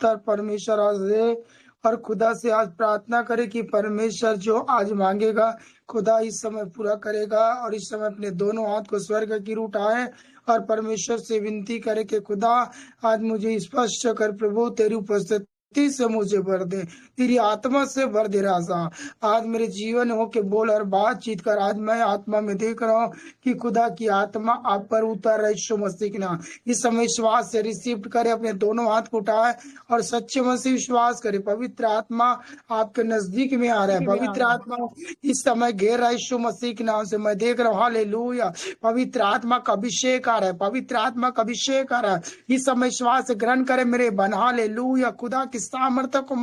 उत्तर परमेश्वर आज दे। और खुदा से आज प्रार्थना करे कि परमेश्वर जो आज मांगेगा खुदा इस समय पूरा करेगा। और इस समय अपने दोनों हाथ को स्वर्ग की ओर उठाए और परमेश्वर से विनती करे कि खुदा आज मुझे स्पष्ट कर प्रभु तेरी उपस्थिति से मुझे भर दे, तेरी आत्मा से भर दे राजा। आज मेरे जीवन हो के बोल और बातचीत कर। आज मैं आत्मा में देख रहा हूँ कि खुदा की आत्मा आप पर उतर रही। यीशु मसीह के नाम इस समय विश्वास से रिसीव करे, अपने दोनों हाथ को उठाए और सच्चे मन से विश्वास करे। पवित्र आत्मा आपके नजदीक में आ रहा है। पवित्र आत्मा इस समय घेर रहा है। यीशु मसीह के नाम से मैं देख रहा हूँ। हालेलुया। पवित्र आत्मा का अभिषेक आ रहा है। पवित्र आत्मा का अभिषेक आ रहा है। इस समय विश्वास से ग्रहण करे मेरे बन। हालेलुया। खुदा की सामर्थ्य को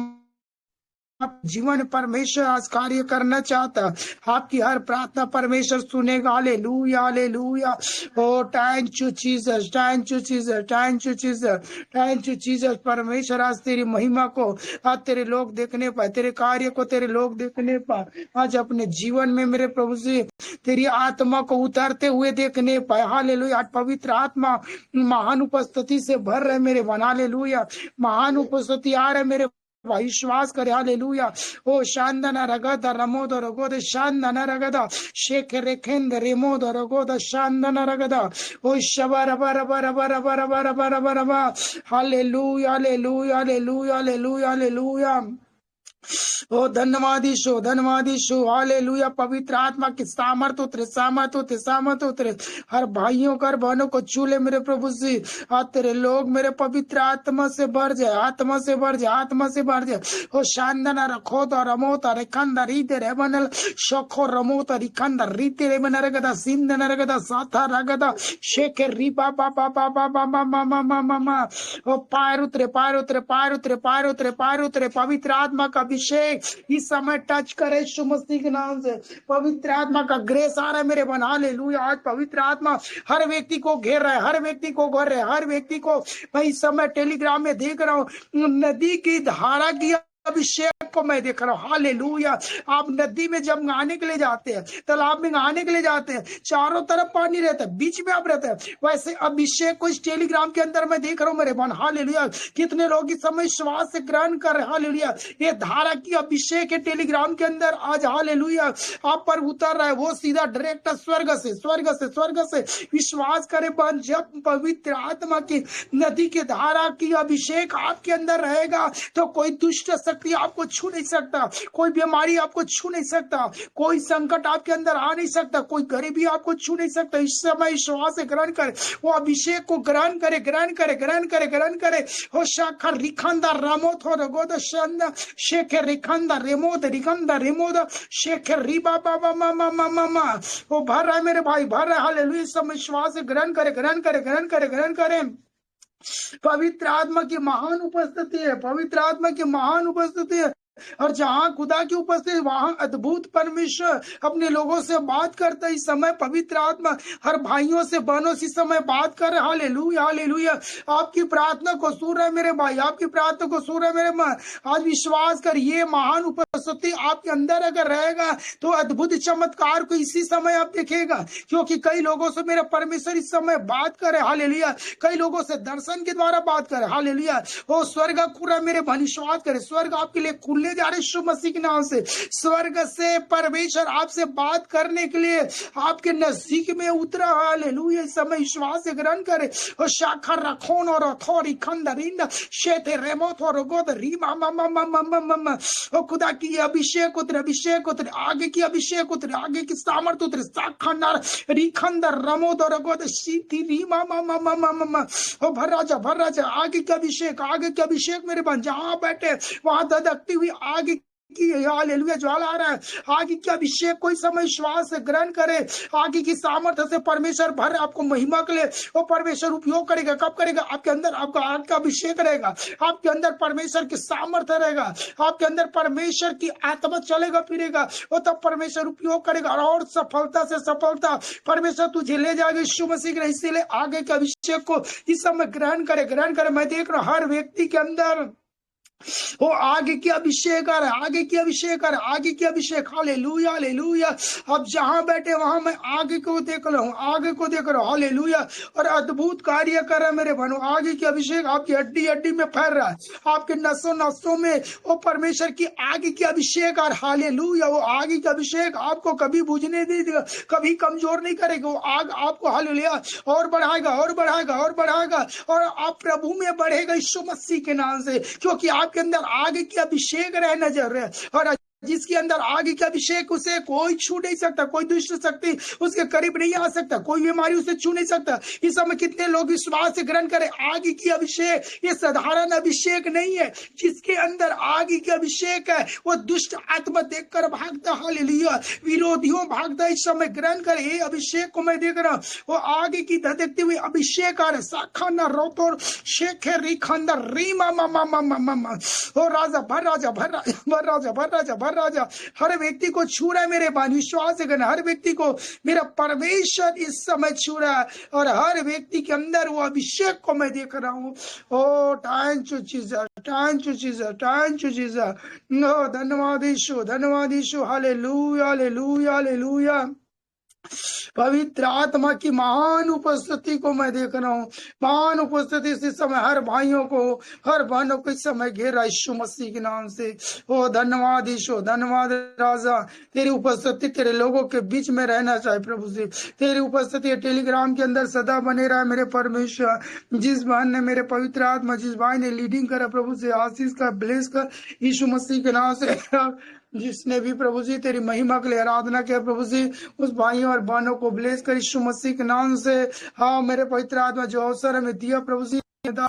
आप जीवन परमेश्वर आज कार्य करना चाहता। आपकी हर प्रार्थना परमेश्वर सुनेगा। Hallelujah hallelujah. Oh thank you Jesus, thank you Jesus, thank you Jesus, thank you Jesus. परमेश्वर आज तेरी महिमा को आज तेरे लोग देखने पाए, तेरे कार्य को तेरे लोग देखने पाए। आज अपने जीवन में मेरे प्रभु से तेरी आत्मा को उतारते हुए देखने पाए। हालेलुया। आज पवित्र आत्मा महान उपस्थिति से भर रहे मेरे बन। हालेलुया। महान उपस्थिति आ रहे मेरे विश्वास करे। हालेलुया। ओ शांदना रगदा रमोद रगोद शांदना रगदा शेख रेखेंद रेमोद रगोद शांदना रगदा ओ शबर बर बर बर बर बर बर बर बर। Hallelujah hallelujah hallelujah hallelujah hallelujah. ओ धन्यवादीशो धन्यवादीशो। हालेलुया। पवित्र आत्मा की सामर्थ उतरे, सामर्थ उतरे, सामर्थ उतरे। हर भाइयों कर बहनों को छूले मेरे प्रभु जी। आज तेरे लोग मेरे पवित्र आत्मा से भर जाए, आत्मा से भर जाए, आत्मा से भर जाए। ओ शांदना रखो तो रमोता रेखंदा रीते रे बनल शोखो रमोता रिखंदा रीते रे बन रगदा सिंदन रगदा साथा रगदा शेखे रीबा बा बा बा बा बा बा बा बा बा बा बा। ओ पार उतरे, पार उतरे, पार उतरे, पार उतरे, पार उतरे। पवित्र आत्मा का अभिषेक इस समय टच करे यीशु मसीह के नाम से। पवित्र आत्मा का ग्रेस आ रहा है मेरे बन। हालेलुया। आज पवित्र आत्मा हर व्यक्ति को घेर रहा है, हर व्यक्ति को घेर रहा है, हर व्यक्ति को। मैं इस समय टेलीग्राम में देख रहा हूँ नदी की धारा की अभिषेक को मैं देख रहा हूँ। हालेलुया। आप नदी में जब नहाने के लिए जाते हैं, तालाब में नहाने के लिए जाते हैं, चारों तरफ पानी रहता है, बीच में आप रहते हैं। वैसे अभिषेक को इस टेलीग्राम के अंदर मैं देख रहा हूँ मेरे बहन। हालेलुया। कितने लोग इस समय श्वास से ग्रहण कर रहे हैं। हालेलुया। ये धारा की अभिषेक है टेलीग्राम के अंदर आज। हालेलुया। आप पर उतर रहा है, वो सीधा डायरेक्ट स्वर्ग से, स्वर्ग से, स्वर्ग से। विश्वास करें बहन, जब पवित्र आत्मा की नदी की धारा की अभिषेक आपके अंदर रहेगा तो कोई दुष्ट शक्ति आपको छू नहीं सकता, कोई बीमारी आपको छू नहीं सकता, कोई संकट आपके अंदर आ नहीं सकता, कोई गरीबी आपको छू नहीं सकता। इस समय विश्वास से ग्रहण करे, वो अभिषेक को ग्रहण करे, ग्रहण करे, ग्रहण करे, ग्रहण करे। हो शाखा रिखंदा रामोथ हो रगोद शंद शेखे रिखंदा रेमोद रिखंदा रेमोद शेखे रिबा बाबा मामा मामा मा। वो भर रहा है मेरे भाई, भर रहा है। हालेलुया। इस समय विश्वास से ग्रहण करे, ग्रहण करे, ग्रहण करे, ग्रहण करे। पवित्र आत्मा की महान उपस्थिति है, पवित्र आत्मा की महान उपस्थिति है। और जहां खुदा की उपस्थिति वहां अद्भुत परमेश्वर अपने लोगों से बात करता है। इस समय पवित्र आत्मा हर भाइयों से बहनों से इस समय बात कर रहे। Hallelujah hallelujah. आपकी प्रार्थना को सुन रहे मेरे भाई, आपकी प्रार्थना को सुन रहे मेरे मां। आज विश्वास कर, ये महान उपस्थिति आपके अंदर अगर रहेगा तो अद्भुत चमत्कार को इसी समय आप देखेगा। क्योंकि कई लोगों से मेरा परमेश्वर इस समय बात करे। हालेलुया। कई लोगों से दर्शन के द्वारा बात करे। हालेलुया। वो स्वर्ग खुला मेरे भाई, विश्वास करे, स्वर्ग आपके लिए खुलने जा रहे यीशु मसीह के नाम से। स्वर्ग से परमेश्वर आपसे बात करने के लिए आपके नजदीक में उतरा। हालेलुया। इस समय विश्वास से ग्रहण करे। और शाखा रखोन और अथोरी खंडरिंद शेते रेमोथ और गोद रीमा मम मम मम मम। ओ खुदा की अभिषेक उतरे, अभिषेक उतरे, आगे की अभिषेक उतरे, आगे की सामर्थ उतरे। साखंडर रिखंडर रमोद और गोद शीति रीमा मम मम मम। ओ भर राजा, भर राजा, आगे की अभिषेक, आगे की अभिषेक मेरे बन। जहां बैठे वहां धधकती हुई आगे की हालेलुया ज्वाला आ रहा है। आगे की अभिषेक कोई समय विश्वास से ग्रहण करे। आगे की सामर्थ्य से परमेश्वर भर आपको महिमा के लिए वो परमेश्वर उपयोग करेगा। कब करेगा? आपके अंदर आपका आग का अभिषेक रहेगा, आपके अंदर परमेश्वर की सामर्थ्य रहेगा, आपके अंदर परमेश्वर की आत्मा चलेगा फिरेगा, वो तब परमेश्वर उपयोग करेगा और सफलता से सफलता परमेश्वर तुझे ले जाएगा यीशु मसीह के। इसीलिए आगे के अभिषेक को इस समय ग्रहण करे, ग्रहण करे। मैं देख रहा हूं हर व्यक्ति के अंदर वो आगे की अभिषेक कर, आगे की अभिषेक कर, आगे की अभिषेक। Hallelujah hallelujah. अब जहां बैठे वहां मैं आगे को देख रहा हूँ, आगे को देख रहा हूँ। हालेलुया। और अद्भुत कार्य कर रहा है मेरे भाइयों। आगे की अभिषेक आपकी हड्डी हड्डी में फैल रहा है, आपके नसों नसों में वो परमेश्वर की आगे की अभिषेक। और हालेलुया, वो आगे की अभिषेक आपको कभी बुझने नहीं देगा, कभी कमजोर नहीं करेगा। वो आग आपको हालेलुया और बढ़ाएगा और बढ़ाएगा और बढ़ाएगा, और आप प्रभु में बढ़ेगा यीशु मसीह के नाम से, क्योंकि आपके अंदर आगे की अभिषेक रह नजर है। और जिसके अंदर आगे का अभिषेक, उसे कोई छू नहीं सकता, कोई दुष्ट शक्ति उसके करीब नहीं आ सकता, कोई बीमारी उसे छू नहीं सकता। इस समय कितने लोग विश्वास से ग्रहण करें आगे की अभिषेक। ये साधारण अभिषेक नहीं है। जिसके अंदर आगे की अभिषेक है वो दुष्ट आत्मा देखकर भागता, हालेलुया, विरोधियों भागता। इस समय ग्रहण करे, ये अभिषेक को मैं देख रहा हूँ, वो आगे की देखते हुए अभिषेक आ रहा। साखाना रोतोर शेखे रिखांदा रीमा मामा मामा मामा। ओ राजा भर, राजा भर, राजा भर, राजा भर, राजा भर, राजा। हर व्यक्ति को छू रहा है मेरे भाई, विश्वास करना। हर व्यक्ति को मेरा परमेश्वर इस समय छू रहा है, और हर व्यक्ति के अंदर वो अभिषेक को मैं देख रहा हूँ। Oh thank you Jesus, thank you Jesus, thank you Jesus. धन्यवाद यीशु, धन्यवाद यीशु। Hallelujah hallelujah hallelujah. पवित्र आत्मा की महान उपस्थिति को मैं देख रहा हूँ। महान उपस्थिति इस समय हर भाइयों को, हर बहनों को इस समय घेरा यीशु मसीह के नाम से। ओ धन्यवाद यीशु, धन्यवाद राजा। तेरी उपस्थिति तेरे लोगों के बीच में रहना चाहिए प्रभु जी। तेरी उपस्थिति टेलीग्राम के अंदर सदा बने रहा मेरे परमेश्वर। जिस बहन ने मेरे पवित्र आत्मा, जिस भाई ने लीडिंग करा प्रभु से, आशीष का ब्लेस कर यीशु मसीह के नाम से। जिसने भी प्रभु जी तेरी महिमा के लिए आराधना किया प्रभु जी, उस भाइयों और बहनों को ब्लेस कर यीशु मसीह के नाम से। हाँ मेरे पवित्र आत्मा जो अवसर हमें दिया प्रभु जी, पास्टर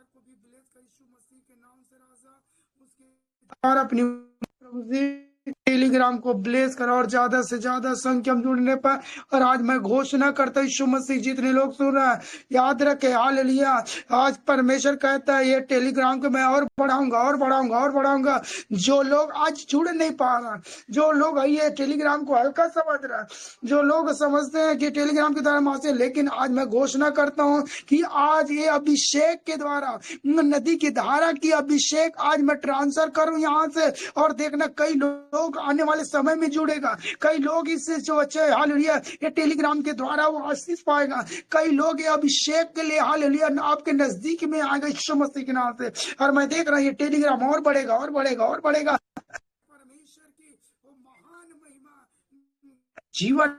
को भी ब्लेस कर यीशु मसीह के नाम से राजा। उसके और अपनी प्रभु जी टेलीग्राम को ब्लेस कर, और ज्यादा से ज्यादा संख्या में जुड़ने पर। और आज मैं घोषणा करता यीशु मसीह, जितने लोग सुन रहे हैं याद रखे, हालेलुया। आज परमेश्वर कहता है ये टेलीग्राम को मैं और बढ़ाऊंगा और बढ़ाऊंगा और बढ़ाऊंगा। जो लोग आज जुड़ नहीं पा रहा, जो लोग ये टेलीग्राम को हल्का समझ रहा, जो लोग समझते हैं कि टेलीग्राम के द्वारा मासे, लेकिन आज मैं घोषणा करता हूँ कि आज ये अभिषेक के द्वारा, नदी की धारा की अभिषेक आज मैं ट्रांसफर करूं यहाँ से। और देखना कई लोग आने वाले समय में जुड़ेगा, कई लोग इससे जो अच्छे हालेलुया ये टेलीग्राम के द्वारा वो आशीष पाएगा। कई लोग ये अभिषेक के लिए हालेलुया आपके नजदीक में आएगा यीशु मसीह के नाम से। और मैं देख रहा हूँ ये टेलीग्राम और बढ़ेगा और बढ़ेगा और बढ़ेगा। परमेश्वर की वो महान महिमा जीवन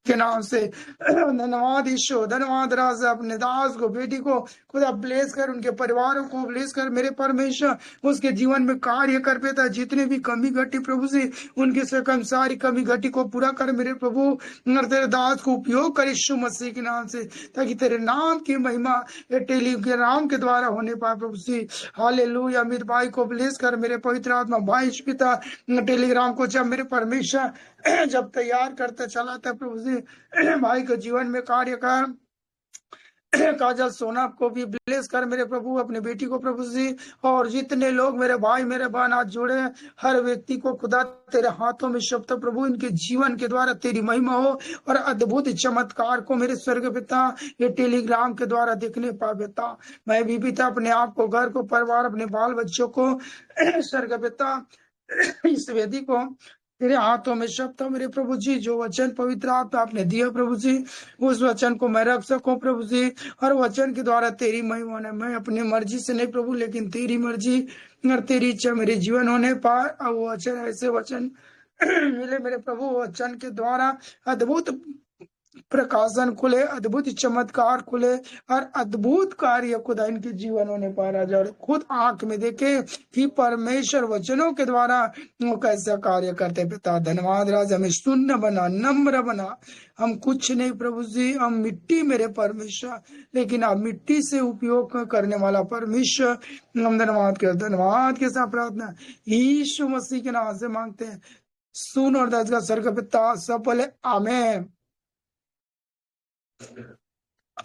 के नाम से। धन्यवाद यीशु, धन्यवाद राजा। अपने दास को, बेटी को खुदा ब्लेस कर, उनके परिवारों को ब्लेस कर मेरे परमेश्वर। उसके जीवन में कार्य कर पेता, जितने भी कमी घटी प्रभु से उनकी सकम सारी कमी घटी को पूरा कर मेरे प्रभु। और तेरे दास को उपयोग कर यीशु मसीह के नाम से, ताकि तेरे नाम की महिमा ये टेलीग्राम के द्वारा होने पाए प्रभु से। हालेलुया। अमित भाई को ब्लेस कर मेरे पवित्र आत्मा। भाई पिता टेलीग्राम को जब मेरे परमेश्वर जब तैयार करते चलाते प्रभु जी, भाई के जीवन में कार्य कर। काजल सोना को भी ब्लेस कर मेरे प्रभु, अपने बेटी को प्रभु जी। और जितने लोग मेरे भाई मेरे बहन आज जुड़े, हर व्यक्ति को खुदा तेरे हाथों में शब्द प्रभु, इनके जीवन के द्वारा तेरी महिमा हो, और अद्भुत चमत्कार को मेरे स्वर्ग पिता ये टेलीग्राम के द्वारा देखने पा पिता। मैं भी पिता अपने आप को, घर को, परिवार, अपने बाल बच्चों को स्वर्ग पिता इस वेदी को तेरे हाथों में शब्द मेरे प्रभु जी। जो वचन पवित्र आपने दिया प्रभु जी, उस वचन को मैं रख सकूं प्रभु जी। हर वचन के द्वारा तेरी महिमा होने, मैं अपनी मर्जी से नहीं प्रभु, लेकिन तेरी मर्जी और तेरी इच्छा मेरे जीवन होने पाए। और वो वचन, ऐसे वचन मिले मेरे प्रभु, वचन के द्वारा अद्भुत प्रकाशन खुले, अद्भुत चमत्कार खुले, और अद्भुत कार्य खुदा इनके जीवन होने पा राजा। और खुद आंख में देखे कि परमेश्वर वचनों के द्वारा वो कैसा कार्य करते पिता। धन्यवाद राजा। हमें शून्य बना, नम्र बना। हम कुछ नहीं प्रभु जी, हम मिट्टी मेरे परमेश्वर, लेकिन आप मिट्टी से उपयोग करने वाला परमेश्वर। हम धन्यवाद के साथ प्रार्थना यीशु मसीह के नाम से मांगते हैं, सुन और दस का स्वर्ग पिता सब बोले आमेन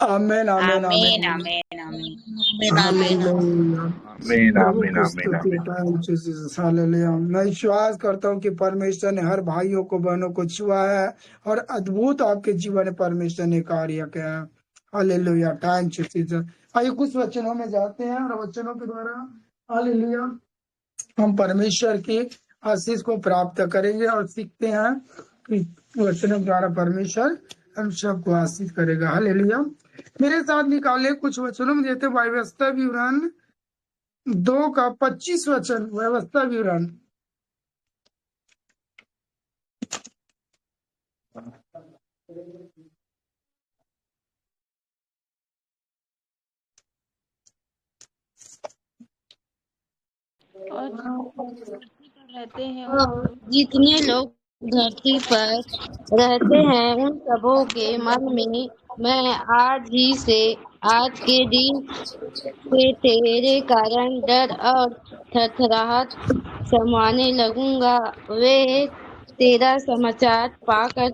आमेन आमेन आमेन आमेन आमेन आमेन। आमीन प्रभु आमीन की आमीन स्तुति। Thank you Jesus. हालेलुया। मैं विश्वास करता हूँ कि परमेश्वर ने हर भाइयों को, बहनों को छुआ है, और अद्भुत आपके जीवन में परमेश्वर ने कार्य किया है। हालेलुया। Thank you Jesus. आइए कुछ वचनों में जाते हैं और वचनों के द्वारा हालेलुया हम परमेश्वर की आशीष को प्राप्त करेंगे और सीखते हैं कि वचनों द्वारा परमेश्वर हम सबको आशीष करेगा। हालेलुया। मेरे साथ निकाले कुछ वचनों में देते व्यवस्था विवरण 2 का 25 वचन। व्यवस्था विवरण और रहते हैं और जितने लोग धरती पर रहते हैं उन सबों के मन में मैं आज के दिन से तेरे कारण डर और थरथराहट समाने लगूंगा। वे तेरा समाचार पाकर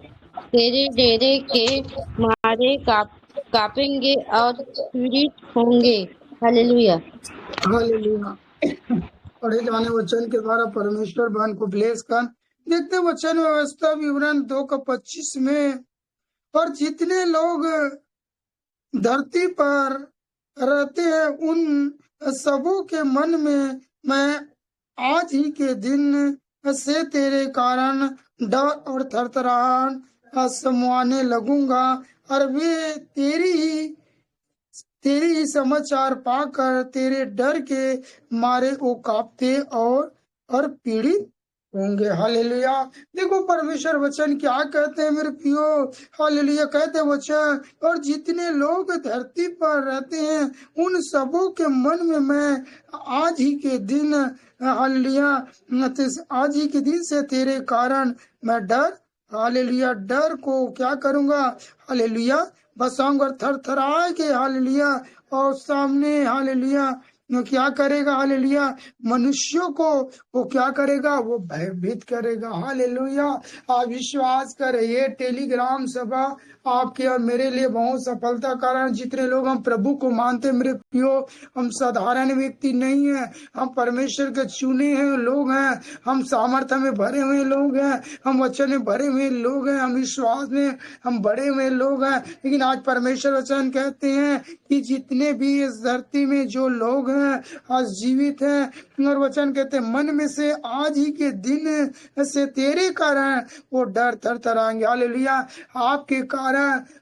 तेरे डेरे के मारे कांपेंगे और पीड़ित होंगे। हालेलुया। हालेलुया। पढ़े जाने वचन के द्वारा परमेश्वर बहन को ब्लेस कर देखते वचन व्यवस्था विवरण 2 का 25 में, और जितने लोग धरती पर रहते हैं उन सबों के मन में मैं आज ही के दिन से तेरे कारण डर और थरथराहट समवाने लगूंगा, और वे तेरी ही समाचार पाकर तेरे डर के मारे वो कांपते और पीड़ित होंगे। हालेलुया। देखो परमेश्वर वचन क्या कहते हैं मेरे प्रियो। हालेलुया। कहते वचन, और जितने लोग धरती पर रहते हैं उन सबों के मन में मैं आज ही के दिन हालेलुया आज ही के दिन से तेरे कारण मैं डर हालेलुया डर को क्या करूंगा हालेलुया बसाऊंगा, और थर थर के हालेलुया और सामने हालेलुया क्या करेगा हालेलुया मनुष्यों को वो क्या करेगा वो भयभीत करेगा। हालेलुया। आप विश्वास करें ये टेलीग्राम सभा आपके और मेरे लिए बहुत सफलता कारण। जितने लोग हम प्रभु को मानते मेरे प्रियो, हम साधारण व्यक्ति नहीं है, हम परमेश्वर के चुने हुए लोग हैं, हम सामर्थ्य में भरे हुए लोग हैं, हम वचन में भरे हुए लोग हैं, हम विश्वास में हम बड़े हुए लोग हैं। लेकिन आज परमेश्वर वचन कहते हैं कि जितने भी इस धरती में जो लोग हैं आज जीवित हैं, और वचन कहते हैं मन में से आज ही के दिन से तेरे कारण वो डर थर थराएंगे। हालेलुया। आपके कारण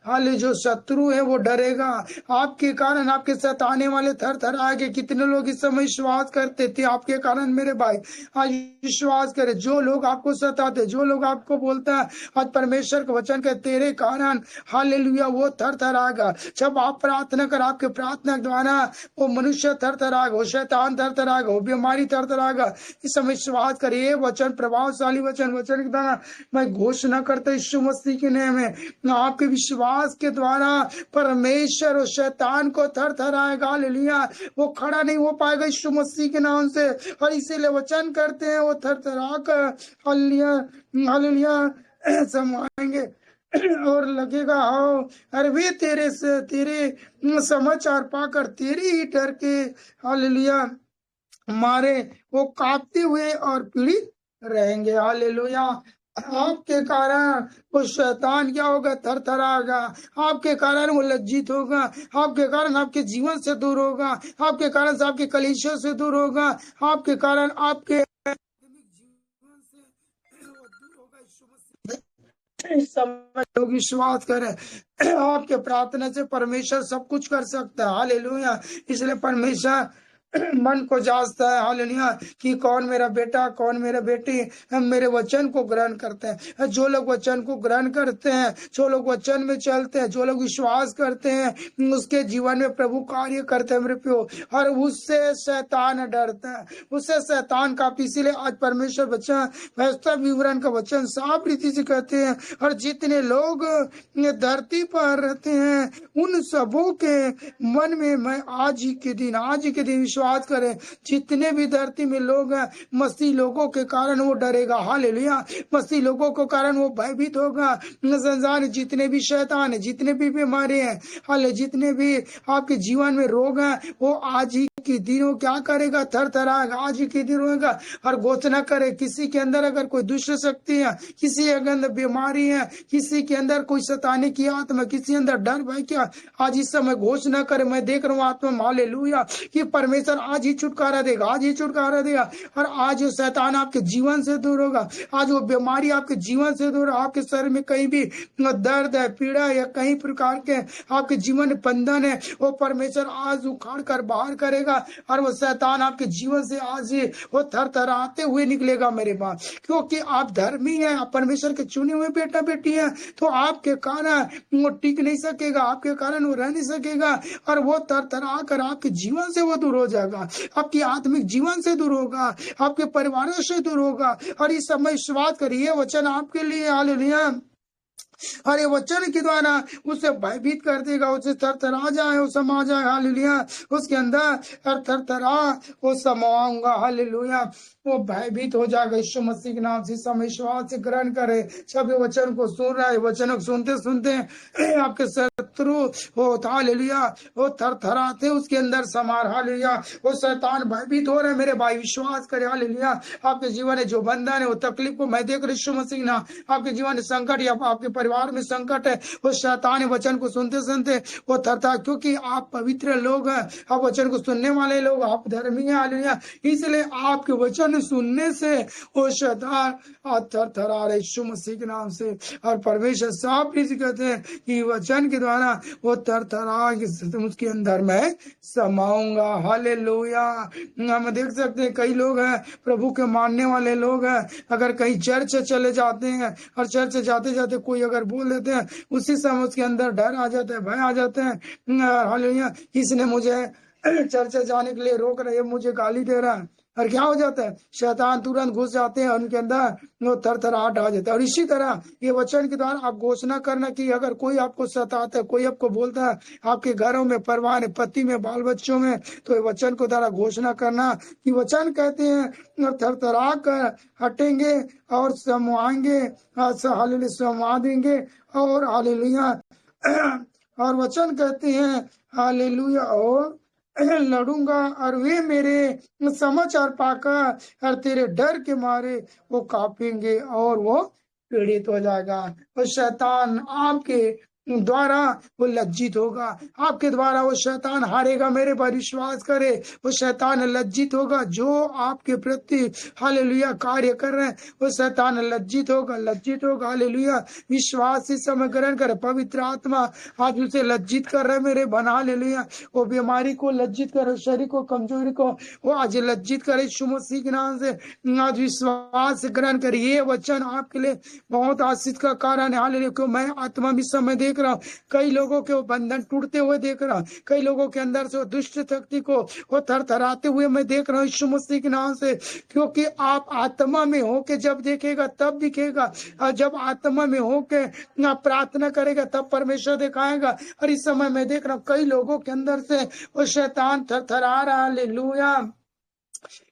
हाले जो शत्रु है वो डरेगा, आपके कारण आपके साथ आने वाले थर थर आएंगे। कितने लोग इस समय विश्वास करते थे आपके कारण मेरे भाई आज विश्वास करे। जो लोग आपको सताते, जो लोग आपको बोलता है, आज परमेश्वर का वचन के तेरे कारण हालेलुया वो थर थर आएगा। जब आप प्रार्थना कर आपके प्रार्थना द्वारा वो मनुष्य थर थर आएगा, वो शैतान थर थर आएगा, वो बीमारी थर थर आएगा। इस समय विश्वास करिए वचन प्रभावशाली वचन के द्वारा मैं घोषणा करता यीशु मसीह के नाम में आपके विश्वास के द्वारा परमेश्वर और शैतान को थर थर आएगा। हालेलुया वो खड़ा नहीं हो पाएगा यीशु मसीह के नाम से। और इसीलिए वचन करते हैं वो थर थर आकर हालेलुया हालेलुया समाएंगे और लगेगा हो अरे वे तेरे से तेरे समाचार पाकर तेरी ही डर के हालेलुया मारे वो कांपते हुए और पीड़ित रहेंगे। हालेलुया। आपके कारण वो शैतान क्या होगा थर थराएगा, आपके कारण वो लज्जित होगा, आपके कारण आपके जीवन से दूर होगा, आपके कारण से आपके कलीसियों से दूर होगा, आपके कारण आपके इस समय लोग विश्वास करें आपके प्रार्थना से परमेश्वर सब कुछ कर सकता है। हालेलुया। इसलिए परमेश्वर मन को जांचता है हालेलुया कि कौन मेरा बेटा कौन मेरा बेटी हम मेरे वचन को ग्रहण करते हैं। जो लोग वचन को ग्रहण करते हैं, जो लोग वचन में चलते हैं, जो लोग विश्वास करते हैं, उसके जीवन में प्रभु कार्य करते हैं मेरे प्यो, और उससे शैतान डरता है, उससे शैतान का। इसीलिए आज परमेश्वर वचन व्यवस्था विवरण का वचन साफ रीति से कहते हैं, और जितने लोग धरती पर रहते हैं उन सबों के मन में मैं आज ही के दिन विश्वास करें जितने भी धरती में लोग हैं मसीह लोगों के कारण वो डरेगा। हालेलुया। मसीह लोगों के कारण वो भयभीत होगा। संसार जितने भी शैतान है, जितने भी बीमारी हैं, हाले जितने भी आपके जीवन में रोग हैं, वो आज ही के दिनों क्या करेगा, थर थराएगा। आज ही के दिनों होगा और घोषणा करे। किसी के अंदर अगर कोई दुष्ट शक्ति है, किसी के अंदर बीमारी है, किसी के अंदर कोई सताने की आत्मा, किसी अंदर डर भय क्या, आज इस समय घोषणा करे। मैं देख रहा हूँ आत्मा, हालेलुया, कि परमेश्वर आज ही छुटकारा देगा, आज ही छुटकारा देगा। और आज वो शैतान आपके जीवन से दूर होगा, आज वो बीमारी आपके जीवन से दूर, आपके शरीर में कहीं भी दर्द है, पीड़ा है, या कहीं प्रकार के आपके जीवन में बंधन है, वो परमेश्वर आज उखाड़ कर बाहर करेगा। और वो शैतान आपके जीवन से आज ही वो थरथराते हुए निकलेगा मेरे पास, क्योंकि आप धर्मी हैं, आप परमेश्वर के चुने हुए बेटा बेटी हैं। तो आपके कारण वो टिक नहीं सकेगा, आपके कारण वो रह नहीं सकेगा, और वो थरथरा कर आपके जीवन से वो दूर हो जाएगा, आपकी आत्मिक जीवन से दूर होगा, आपके परिवारों से दूर होगा। और इस समय विश्वास करिए, वचन आपके लिए, हालेलुया। और ये वचन के द्वारा उसे भयभीत कर देगा, उसे थरथरा जाए, वो समा जाए, हालेलुया। उसके अंदर थरथरा वो समाऊंगा, हालेलुया। वो भयभीत हो जाएगा यीशु मसीह के नाम से। समय विश्वास से ग्रहण करे। सब ये वचन को सुन रहा है, वचन को सुनते सुनते आपके शत्रु हो, हालेलुया, वो थरथराते उसके अंदर समार, हालेलुया। वो शैतान भयभीत हो रहे मेरे भाई, विश्वास करे, हालेलुया। आपके जीवन में जो बंधन है, वो तकलीफ को मैं देख रहा यीशु मसीह ना, आपके जीवन में संकट या आपके परिवार में संकट है, वो शैतान वचन को सुनते सुनते वो थरथरा, क्योंकि आप पवित्र लोग हैं, आप वचन को सुनने वाले लोग, आप धर्मी हैं, हालेलुया। इसलिए आपके वचन सुनने से वो शैतान थरथरा रहे यीशु मसीह के नाम से। और परमेश्वर साफ भी कहते हैं कि वचन के द्वारा वो थरथरा उसके अंदर मैं समाऊंगा, हालेलुया। हम देख सकते हैं कई लोग हैं प्रभु के मानने वाले लोग हैं, अगर कहीं चर्च चले जाते हैं और चर्च जाते जाते कोई अगर बोल देते हैं, उसी समय उसके अंदर डर आ जाता है, भय आ जाते हैं, हालेलुया, इसने मुझे चर्च जाने के लिए रोक रहे, मुझे गाली दे रहा है। और क्या हो जाता है, शैतान तुरंत घुस जाते हैं उनके अंदर, वो थरथराहट आ जाता है। और इसी तरह ये वचन के द्वारा आप घोषणा करना कि अगर कोई आपको सताता है, कोई आपको बोलता है, आपके घरों में, परिवार में, पति में, बाल बच्चों में, तो ये वचन को द्वारा घोषणा करना कि वचन कहते हैं थरथरा कर हटेंगे और समाएंगे, हालेलुया, समा देंगे, और हालेलुया। और वचन कहते हैं, हालेलुया, और लड़ूंगा और वे मेरे समाचार पाकर और तेरे डर के मारे वो कांपेंगे और वो पीड़ित हो जाएगा। और शैतान आपके द्वारा वो लज्जित होगा, आपके द्वारा वो शैतान हारेगा मेरे पर विश्वास करे। वो शैतान लज्जित होगा जो आपके प्रति, हालेलुया, कार्य कर रहे हैं, वो शैतान लज्जित होगा, लज्जित होगा, हालेलुया। विश्वास से समय ग्रहण करे, पवित्र आत्मा आज उसे लज्जित कर रहे मेरे बना, हालेलुया। वो बीमारी को लज्जित करे, शरीर को, कमजोरी को वो आज लज्जित करे यीशु मसीह के नाम से। आज विश्वास से ग्रहण करे, ये वचन आपके लिए बहुत आशीष का कारण है, हालेलुया। क्यों मैं आत्मा भी समय देख रहा हूँ, कई लोगों के वो बंधन टूटते हुए देख रहा हूँ, कई लोगों के अंदर से दुष्ट शक्ति को वो थरथराते हुए मैं देख रहा हूँ यीशु मसीह के नाम से। क्योंकि आप आत्मा में होके जब देखेगा तब दिखेगा, और जब आत्मा में होके प्रार्थना करेगा तब परमेश्वर दिखाएगा। और इस समय मैं देख रहा हूँ कई लोगों के अंदर से वो शैतान थरथरा रहा, हालेलुया।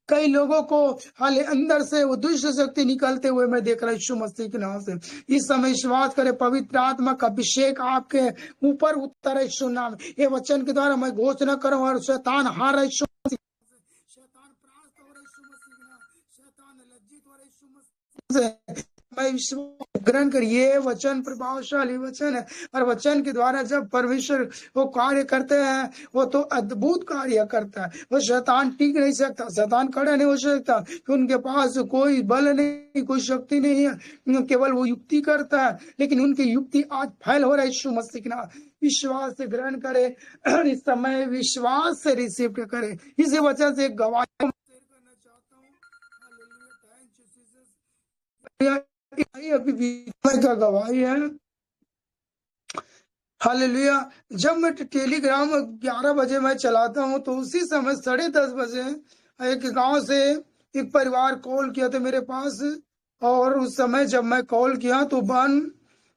कई लोगों को हाले अंदर से वो दुष्ट शक्ति निकलते हुए मैं देख रहा हूँ यीशु मसीह के नाम से। इस समय विश्वास करे, पवित्र आत्मा का अभिषेक आपके ऊपर उतर है यीशु नाम। ये वचन के द्वारा मैं घोषणा करूँ और शैतान हार है यीशु मसीह, शैतान परास्त हो रहा है यीशु मसीह के नाम, शैतान लज्जित हो रहा है यीशु मसीह से। मैं विश्वास ग्रहण कर, ये वचन प्रभावशाली वचन है। और वचन के द्वारा जब परमेश्वर वो कार्य करते हैं, वो तो अद्भुत कार्य करता है। वो शैतान टिक नहीं सकता, शैतान खड़ा नहीं हो सकता, कि उनके पास कोई बल नहीं, कोई शक्ति नहीं है, केवल वो युक्ति करता है। लेकिन उनकी युक्ति आज फैल हो रहा है यीशु मसीह के नाम। विश्वास से ग्रहण करे, इस समय विश्वास से रिसीव करे। इसी वचन से एक गवाही करना चाहता हूँ, अभी का गवाही है, हालेलुया। जब मैं टेलीग्राम 11 बजे मैं चलाता हूँ, तो उसी समय 10:30 बजे एक गांव से एक परिवार कॉल किया था मेरे पास। और उस समय जब मैं कॉल किया तो बहन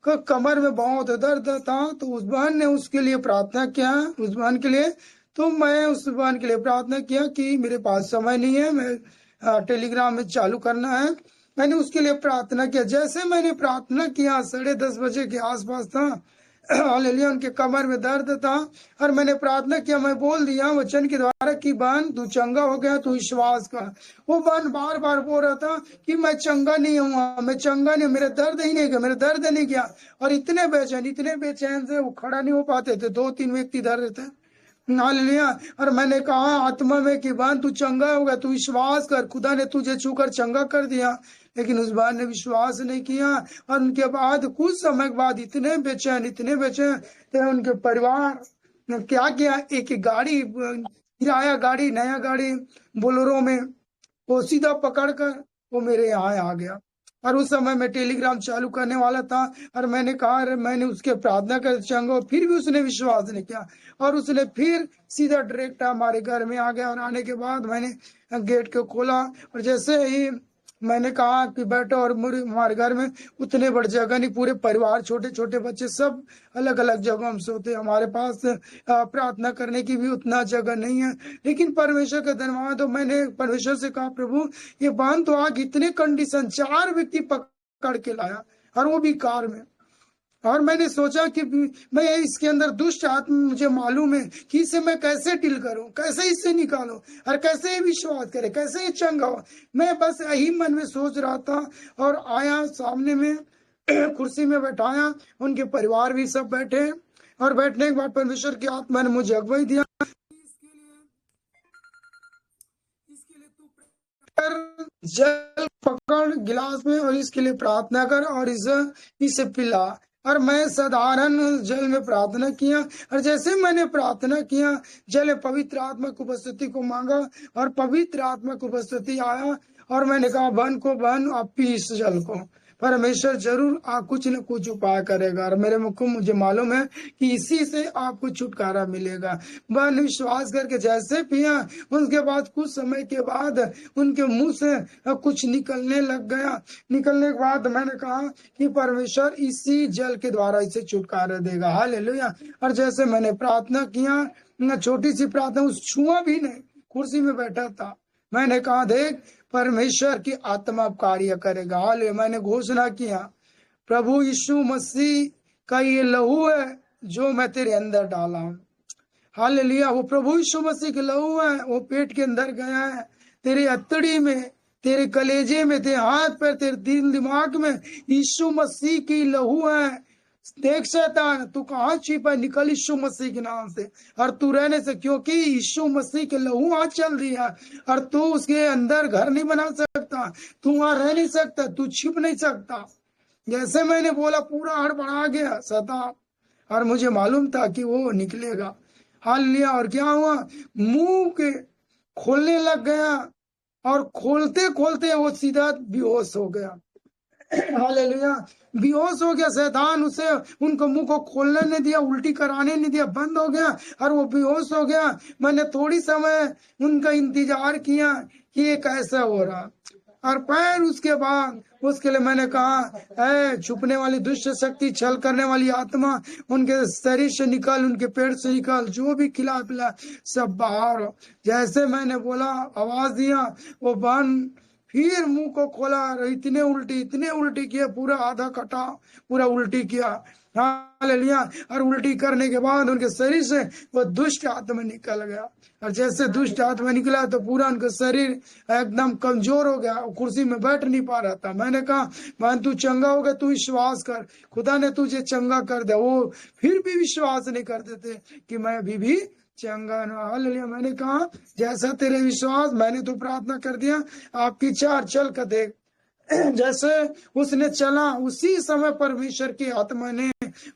का कमर में बहुत दर्द था, तो उस बहन ने उसके लिए प्रार्थना किया, उस बहन के लिए। तो मैं उस बहन के लिए प्रार्थना किया कि मेरे पास समय नहीं है, मैं टेलीग्राम में चालू करना है। मैंने उसके लिए प्रार्थना किया। जैसे मैंने प्रार्थना किया, 10:30 बजे के आसपास था, हालेलुया, उनके कमर में दर्द था और मैंने प्रार्थना किया, मैं बोल दिया वचन के द्वारा कि बहन तू चंगा हो गया, तू विश्वास कर। वो बहन बार बार बोल रहा था कि मैं चंगा नहीं हुआ, मैं चंगा नहीं, मेरा दर्द ही नहीं गया, मेरा दर्द नहीं गया। और इतने बेचैन से वो खड़ा नहीं हो पाते थे, 2-3 व्यक्ति दर्द थे। हालेलुया। और मैंने कहा आत्मा में कि बहन तू चंगा होगा, तू विश्वास कर, खुदा ने तुझे छूकर चंगा कर दिया। लेकिन उस बहन ने विश्वास नहीं किया और उनके बाद कुछ समय के बाद इतने बेचैन तो उनके परिवार ने क्या किया, एक गाड़ी, किराया गाड़ी, नया गाड़ी बोलेरो में, वो सीधा पकड़कर वो मेरे यहाँ आ गया। और उस समय मैं टेलीग्राम चालू करने वाला था और मैंने कहा, अरे मैंने उसके प्रार्थना कर चंगा, फिर भी उसने विश्वास नहीं किया और उसने फिर सीधा डायरेक्ट हमारे घर में आ गया। और आने के बाद मैंने गेट को खोला और जैसे ही मैंने कहा कि बैठो, और हमारे घर में उतने बड़े जगह नहीं, पूरे परिवार, छोटे छोटे बच्चे सब अलग अलग जगहों में सोते, हमारे पास प्रार्थना करने की भी उतना जगह नहीं है। लेकिन परमेश्वर का धन्यवाद। तो मैंने परमेश्वर से कहा, प्रभु ये बांध तो आग, इतने कंडीशन, 4 व्यक्ति पकड़ के लाया और वो भी कार में। और मैंने सोचा कि मैं इसके अंदर दुष्ट आत्मा, मुझे मालूम है कि इसे मैं कैसे डील करूं, कैसे इससे निकालूं और कैसे विश्वास करे, कैसे चंगा हो। मैं बस यही मन में सोच रहा था और आया सामने में कुर्सी में बैठाया, उनके परिवार भी सब बैठे और बैठने के बाद परमेश्वर की आत्मा ने मुझे अगुवाई दिया, इसके लिए तू जल पकड़ गिलास में और इसके लिए प्रार्थना कर और इसे पिला। और मैं साधारण जल में प्रार्थना किया और जैसे मैंने प्रार्थना किया, जल पवित्र आत्मा की उपस्थिति को मांगा और पवित्र आत्मा की उपस्थिति आया और मैंने कहा, बहन आप पी इस जल को, परमेश्वर जरूर आप कुछ न कुछ उपाय करेगा। और मेरे मुख मुझे मालूम है कि इसी से आपको छुटकारा मिलेगा। बहन विश्वास करके जैसे पिया, उसके बाद कुछ समय के बाद उनके मुंह से कुछ निकलने लग गया। निकलने के बाद मैंने कहा कि परमेश्वर इसी जल के द्वारा इसे छुटकारा देगा। हालेलुया। और जैसे मैंने प्रार्थना किया, छोटी सी प्रार्थना, उस छुआ भी नहीं, कुर्सी में बैठा था, मैंने कहा देख परमेश्वर की आत्मा कार्य करेगा। हालेलुया। मैंने घोषणा किया, प्रभु यीशु मसीह का ये लहू है जो मैं तेरे अंदर डाला हूं। हालेलुया। वो प्रभु यीशु मसीह के लहू है, वो पेट के अंदर गया है, तेरी अतड़ी में, तेरे कलेजे में, तेरे हाथ पर, तेरे दिल दिमाग में यीशु मसीह की लहू है। देख शैतान तू कहाँ छिपा, निकल यीशु मसीह के नाम से और तू रहने से, क्योंकि यीशु मसीह के लहू आज चल दिया और तू उसके अंदर घर नहीं बना सकता, तू वहां रह नहीं सकता, तू छिप नहीं सकता। जैसे मैंने बोला पूरा हड़बड़ा गया शैतान और मुझे मालूम था कि वो निकलेगा। हाल लिया और क्या हुआ, मुंह के खोलने लग गया और खोलते खोलते वो सीधा बेहोश हो गया। हालेलुया। बेहोश हो गया। शैतान उसे, उनको मुंह को खोलने नहीं दिया, उल्टी कराने नहीं दिया, बंद हो गया और वो बेहोश हो गया। मैंने थोड़ी समय उनका इंतजार किया कि ये कैसा हो रहा और फिर उसके बाद उसके लिए मैंने कहा, छुपने वाली दुष्ट शक्ति, छल करने वाली आत्मा, उनके शरीर से निकल, उनके पेट से निकल, जो भी खिला पिला सब बाहर। जैसे मैंने बोला, आवाज दिया, वो बन फिर मुंह को खोला, इतने उल्टी किया, पूरा आधा कटा पूरा उल्टी किया। हालेलुया। और उल्टी करने के बाद उनके शरीर से वो दुष्ट आत्मा निकल गया और जैसे दुष्ट आत्मा निकला तो पूरा उनका शरीर एकदम कमजोर हो गया, कुर्सी में बैठ नहीं पा रहा था। मैंने कहा, मान तू चंगा हो गया, तू विश्वास कर, खुदा ने तुझे चंगा कर दिया। वो फिर भी विश्वास नहीं करते थे कि मैं अभी भी चंगा ना। हालेलुया। मैंने कहा, जैसा तेरे विश्वास, मैंने तो प्रार्थना कर दिया, आपकी चार चल कर देख। जैसे उसने चला, उसी समय परमेश्वर की आत्मा ने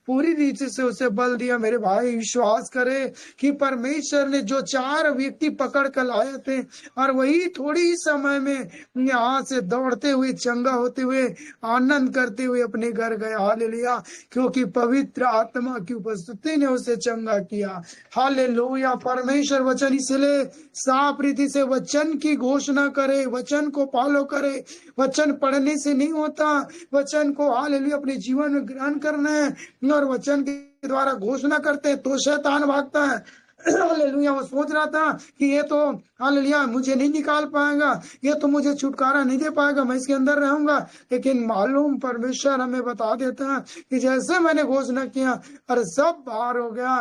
पूरी रीति से उसे बल दिया। मेरे भाई विश्वास करे कि परमेश्वर ने जो 4 व्यक्ति पकड़ कर लाए थे और वही थोड़ी समय में यहाँ से दौड़ते हुए, चंगा होते हुए, आनंद करते हुए अपने घर गए। हालेलुया। क्योंकि पवित्र आत्मा की उपस्थिति ने उसे चंगा किया। हालेलुया। परमेश्वर वचन, इसलिए साफ रीति से वचन की घोषणा करे, वचन को फॉलो करे। वचन पढ़ने से नहीं होता, वचन को हालेलुया अपने जीवन में ग्रहण करना है और वचन के द्वारा घोषणा करते हैं तो शैतान भागता है। हालेलुया। वो सोच रहा था कि ये तो हालेलुया मुझे नहीं निकाल पाएगा, ये तो मुझे छुटकारा नहीं दे पाएगा, मैं इसके अंदर रहूंगा। लेकिन मालूम परमेश्वर हमें बता देता है कि जैसे मैंने घोषणा किया और सब बाहर हो गया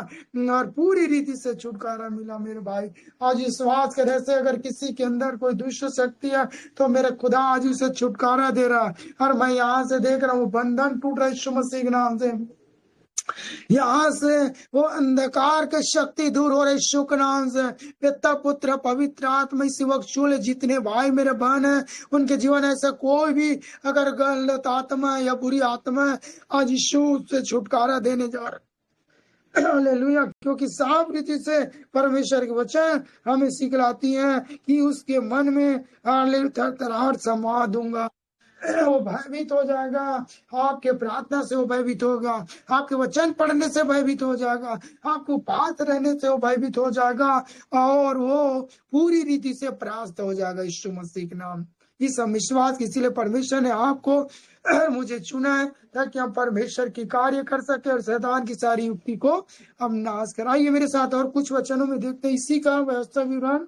और पूरी रीति से छुटकारा मिला। मेरे भाई आज विश्वास करे से अगर किसी के अंदर कोई दुष्ट शक्ति है तो मेरे खुदा आज उसे छुटकारा दे रहा है। और मैं यहाँ से देख रहा हूँ बंधन टूट रहा है यीशु मसीह के नाम से। यहाँ से वो अंधकार की शक्ति दूर हो रही यीशु के नाम से। पिता पुत्र पवित्र आत्मा इसी वक्त चूल्हे जितने भाई मेरे बहन है उनके जीवन ऐसा कोई भी अगर गलत आत्मा है या बुरी आत्मा है आज यीशु से छुटकारा देने जा रहा है। हालेलुया। क्योंकि साफ रीति से परमेश्वर के वचन हमें सिखलाती हैं कि उसके मन में थरथराहट समा दूंगा। वो भयभीत हो जाएगा, आपके प्रार्थना से वो भयभीत होगा, आपके वचन पढ़ने से भयभीत हो जाएगा, आपको पास रहने से वो भयभीत हो जाएगा और वो पूरी रीति से परास्त हो जाएगा यीशु मसीह के नाम। इस विश्वास इसीलिए परमेश्वर ने आपको मुझे चुना है ताकि हम परमेश्वर की कार्य कर सके और शैतान की सारी युक्ति को हम नाश कराइए। मेरे साथ और कुछ वचनों में देखते हैं इसी का व्यवस्था विवरण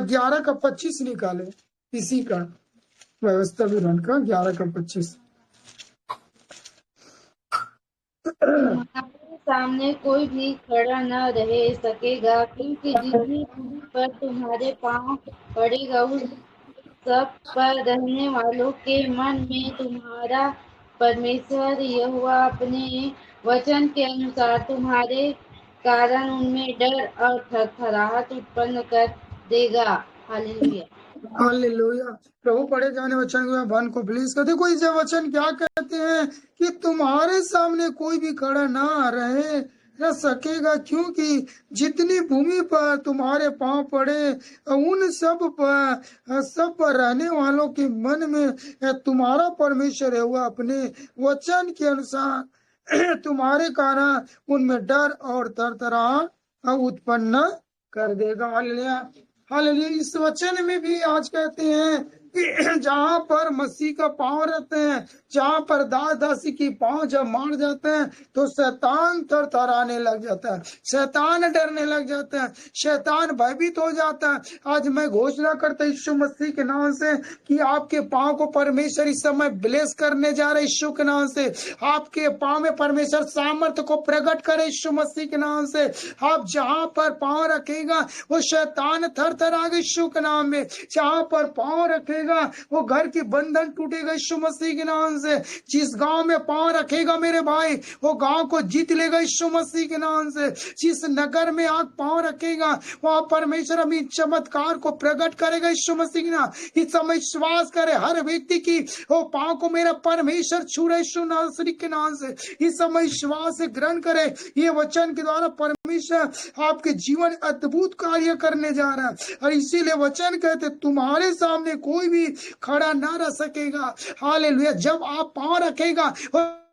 11 का 25 निकाले। इसी का व्यवस्था विवरण का 11 का 25। तुम्हारे सामने कोई भी खड़ा न रह सकेगा, क्योंकि जितनी भूमि पर तुम्हारे पांव पड़ेगा उस सब पर रहने वालों के मन में तुम्हारा परमेश्वर यहोवा अपने वचन के अनुसार तुम्हारे कारण उनमें डर और थरथराहट उत्पन्न कर देगा। हालेलुया। हालेलुया। प्रभु पढ़े जाने वचन को बहन को प्लीज कर। देखो इसे वचन क्या कहते हैं कि तुम्हारे सामने कोई भी खड़ा ना रह सकेगा, क्योंकि जितनी भूमि पर तुम्हारे पांव पड़े उन सब पर रहने वालों के मन में तुम्हारा परमेश्वर है वह अपने वचन के अनुसार तुम्हारे कारण उनमें डर और थरथराहट उत्पन्न कर देगा। हालेलुया। हालेलुया। इस वचन में भी आज कहते हैं कि जहाँ पर मसीह का पांव रहते हैं, जहाँ पर दास दासी की पांव जब मार जाते हैं तो शैतान थरथराने लग जाता है, शैतान डरने लग जाता है, शैतान भयभीत हो जाता है। आज मैं घोषणा करता हूं यीशु मसीह के नाम से कि आपके पांव को परमेश्वर इस समय ब्लेस करने जा रहे यीशु के नाम से। आपके पांव में परमेश्वर सामर्थ्य को प्रकट करे यीशु मसीह के नाम से। आप जहाँ पर पांव रखेगा वो शैतान थरथराएगा यीशु के नाम में। जहाँ पर पांव रखेगा वो घर की बंधन टूटेगा यीशु मसीह के नाम से। जिस गांव में पांव रखेगा मेरे भाई वो गांव को जीत लेगा यीशु मसीह के नाम से। जिस नगर में आप पांव रखेगा वहां परमेश्वर अपनी चमत्कार को प्रकट करेगा यीशु मसीह के नाम। इस समय विश्वास करे हर व्यक्ति की वो पांव को मेरा परमेश्वर छू रहा यीशु नासरी के नाम से। इस समय विश्वास से ग्रहण करे ये वचन के द्वारा परमेश्वर आपके जीवन अद्भुत कार्य करने जा रहा है। और इसीलिए वचन कहते तुम्हारे सामने कोई भी खड़ा ना रह सकेगा। हालेलुया। जब आप पांव रखेगा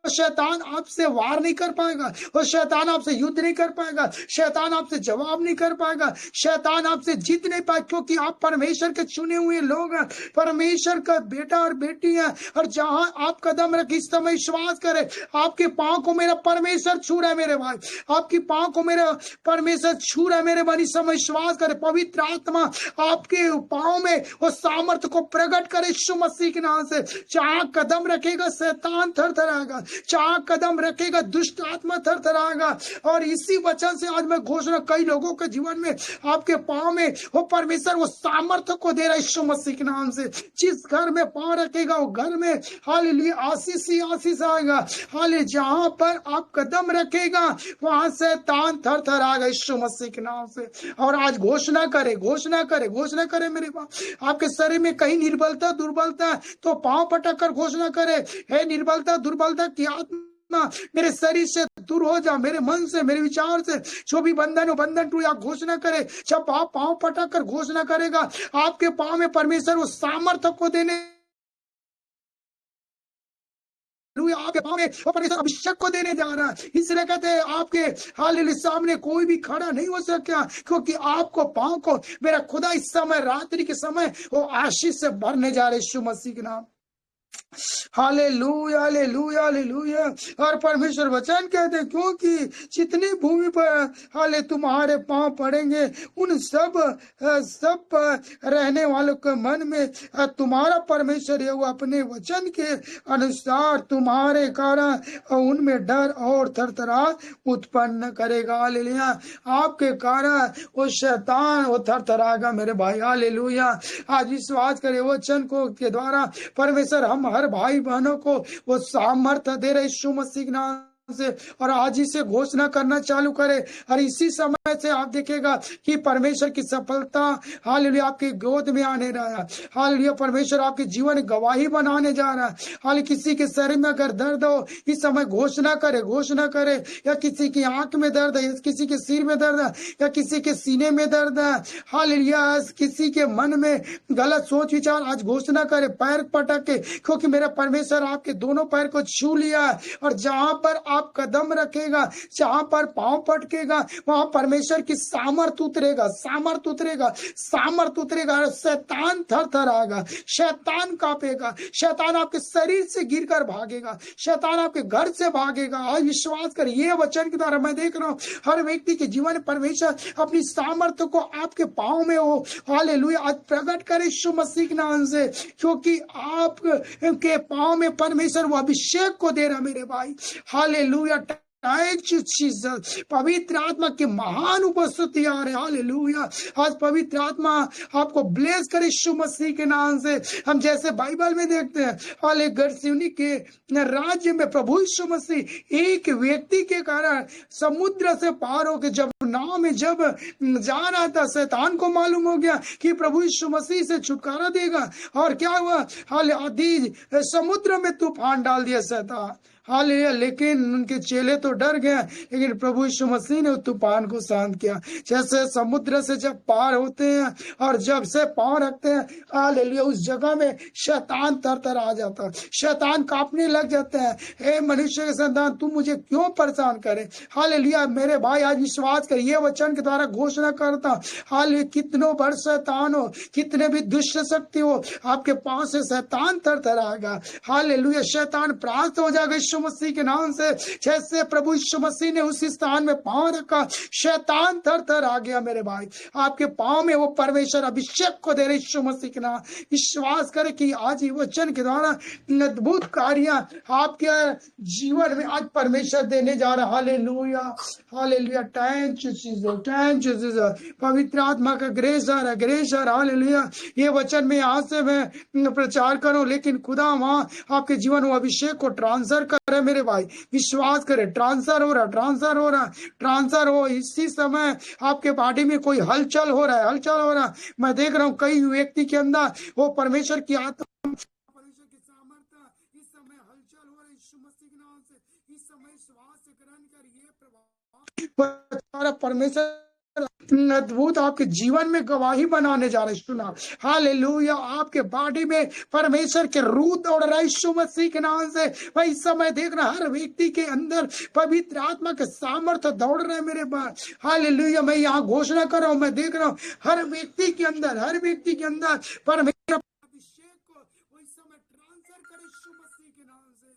शैतान आपसे वार नहीं कर पाएगा, और शैतान आपसे युद्ध नहीं कर पाएगा, शैतान आपसे जवाब नहीं कर पाएगा, शैतान आपसे जीत नहीं पाएगा, क्योंकि आप परमेश्वर के चुने हुए लोग हैं, परमेश्वर का बेटा और बेटी है। और जहां आप कदम रख इस समय विश्वास करें आपके पांव को मेरा परमेश्वर छू रहा है मेरे भाई, आपकी पांव को मेरा परमेश्वर छू रहा है मेरे भाई। इस समय विश्वास करें पवित्र आत्मा आपके पांव में वो सामर्थ्य को प्रकट करे यीशु मसीह के नाम से। जहां कदम रखेगा शैतान थरथराएगा, जहां कदम रखेगा दुष्ट आत्मा थरथराएगा। और इसी वचन से आज मैं घोषणा कई लोगों के जीवन में आपके पांव में वो परमेश्वर वो सामर्थ्य को दे रहा है यीशु मसीह के नाम से। जिस घर में पांव रखेगा वो घर में हालेलुया आशीष ही आशीष आएगा। हालेलुया। जहां पर आप कदम रखेगा वहां शैतान थरथराएगा यीशु मसीह के नाम से। और आज घोषणा करे घोषणा करे घोषणा करे मेरे बाप आपके शरीर में कहीं निर्बलता दुर्बलता है तो पांव पटक कर घोषणा करे हे निर्बलता दुर्बलता की आत्मा मेरे शरीर से दूर हो जा, मेरे मन से मेरे विचार से जो भी बंधन हो बंधन टूट। आप घोषणा करे जब आप पांव पटक कर घोषणा करेगा आपके पांव में परमेश्वर वो सामर्थ्य को देने आपके पांव में वो परमेश्वर अभिषेक को देने जा रहा है। इसलिए कहते हैं आपके हालेलुया सामने कोई भी खड़ा नहीं हो सका, क्योंकि आपको पांव को मेरा खुदा इस समय रात्रि के समय वो आशीष से भरने जा रहे यीशु मसीह के नाम। Hallelujah hallelujah hallelujah. और परमेश्वर वचन कहते हैं, क्योंकि जितनी भूमि पर हाले तुम्हारे पांव पड़ेंगे उन सब पर रहने वालों के मन में तुम्हारा परमेश्वर ये वो अपने वचन के अनुसार तुम्हारे कारण उनमें डर और थरथराहट उत्पन्न करेगा। हालेलुया। आपके कारण वो शैतान वो थरथराएगा मेरे भाई। हालेलुया। आज विश्वास करे वचन को के द्वारा परमेश्वर हम हर भाई बहनों को वो सामर्थ्य दे रहे यीशु मसीह के नाम से। और आज ही से घोषणा करना चालू करे, और इसी समय से आप देखेगा कि परमेश्वर की सफलता हालेलुया आपके गोद में आने रहा है। हालेलुया परमेश्वर आपके जीवन गवाही बनाने जा रहा है। हाल किसी के शरीर में अगर दर्द हो इस समय घोषणा करे, या किसी की आंख में दर्द है, किसी के सिर में दर्द है, या किसी के सीने में दर्द है, हालेलुया किसी के मन में गलत सोच विचार, आज घोषणा करे पैर पटक के, क्योंकि मेरा परमेश्वर आपके दोनों पैर को छू लिया है। और जहां पर आप कदम रखेगा, जहां पर पांव पटकेगा, वहां परमेश्वर की सामर्थ उतरेगा, सामर्थ उतरेगा। शैतान थरथराएगा, शैतान कांपेगा, शैतान आपके शरीर से गिरकर भागेगा, शैतान आपके घर से भागेगा। आज विश्वास कर, ये वचन के द्वारा मैं देख रहा हूँ हर व्यक्ति के जीवन में परमेश्वर अपनी सामर्थ्य को आपके पांव में हो हालेलुया आज प्रकट करे यीशु मसीह के नाम से, क्योंकि आप के पांव में परमेश्वर वो अभिषेक को दे रहा मेरे भाई। हालेलुया। पवित्र आत्मा की महान उपस्थिति आ रहे। हालेलुया। आज पवित्र आत्मा आपको ब्लेस करे यीशु मसीह के नाम से। हम जैसे बाइबल में देखते हैं, हाले गरसिवनी के राज्य में प्रभु यीशु मसीह एक व्यक्ति के कारण समुद्र से पार होकर जब नाव में जब जा रहा था, शैतान को मालूम हो गया कि प्रभु यीशु मसीह से छुटकारा देगा। और क्या हुआ, हाले आधी समुद्र में तूफान डाल दिया शैतान। हालेलुया। लेकिन उनके चेले तो डर गए, लेकिन प्रभु यीशु मसीह ने तूफान को शांत किया। जैसे समुद्र से जब पार होते हैं और जब से पांव रखते हैं, हालेलुया उस जगह में शैतान तरतर आ जाता है, शैतान कांपने लग जाते हैं। हे मनुष्य के संतान, तू मुझे क्यों परेशान करे। हालेलुया मेरे भाई आज विश्वास कर, ये वचन के द्वारा घोषणा करता, हालेलुया कितनों बड़ शैतान हो, कितने भी दुष्ट शक्ति हो, आपके पांव से शैतान तरतर आएगा। हालेलुया शैतान परास्त हो जाएगा यीशु मसीह के नाम से। जैसे प्रभु यीशु मसीह ने उस स्थान में पांव रखा, शैतान थर आ गया मेरे भाई। आपके पांव में वो परमेश्वर अभिषेक को दे रहे यीशु मसीह के नाम। विश्वास करें कि आज ये वचन के द्वारा अद्भुत कार्य आपके जीवन में आज परमेश्वर देने जा रहा। Hallelujah hallelujah. Thank you Jesus, thank you Jesus. पवित्र आत्मा का ग्रेस आ रहा है, ग्रेस आ रहा। हालेलुया। ये वचन में यहाँ से मैं प्रचार करूं, लेकिन खुदा वहां आपके जीवन वो अभिषेक को ट्रांसफर कर रहे मेरे भाई। विश्वास करें, ट्रांसफर हो रहा, ट्रांसफर हो रहा, ट्रांसफर हो। इसी समय आपके बॉडी में कोई हलचल हो रहा है, हलचल हो रहा है। मैं देख रहा हूँ कई व्यक्ति के अंदर वो परमेश्वर की आत्मा, परमेश्वर की सामर्थ्य इस समय हलचल हो रही यीशु मसीह के नाम से। इस समय श्वास से ग्रहण करिए प्रभाव परमेश्वर अद्भुत आपके जीवन में गवाही बनाने जा रहे। सुना हालेलुया। आपके बॉडी में परमेश्वर के रूह दौड़ रहा है यीशु मसीह के नाम से। मैं इस समय देख रहा हर व्यक्ति के अंदर पवित्र आत्मा के सामर्थ्य दौड़ रहे हैं मेरे पास। हालेलुया। मैं यहाँ घोषणा कर रहा हूँ, मैं देख रहा हूँ हर व्यक्ति के अंदर, हर व्यक्ति के अंदर परमेश्वर अभिषेक को वो इस समय ट्रांसफर करे यीशु मसीह के नाम से।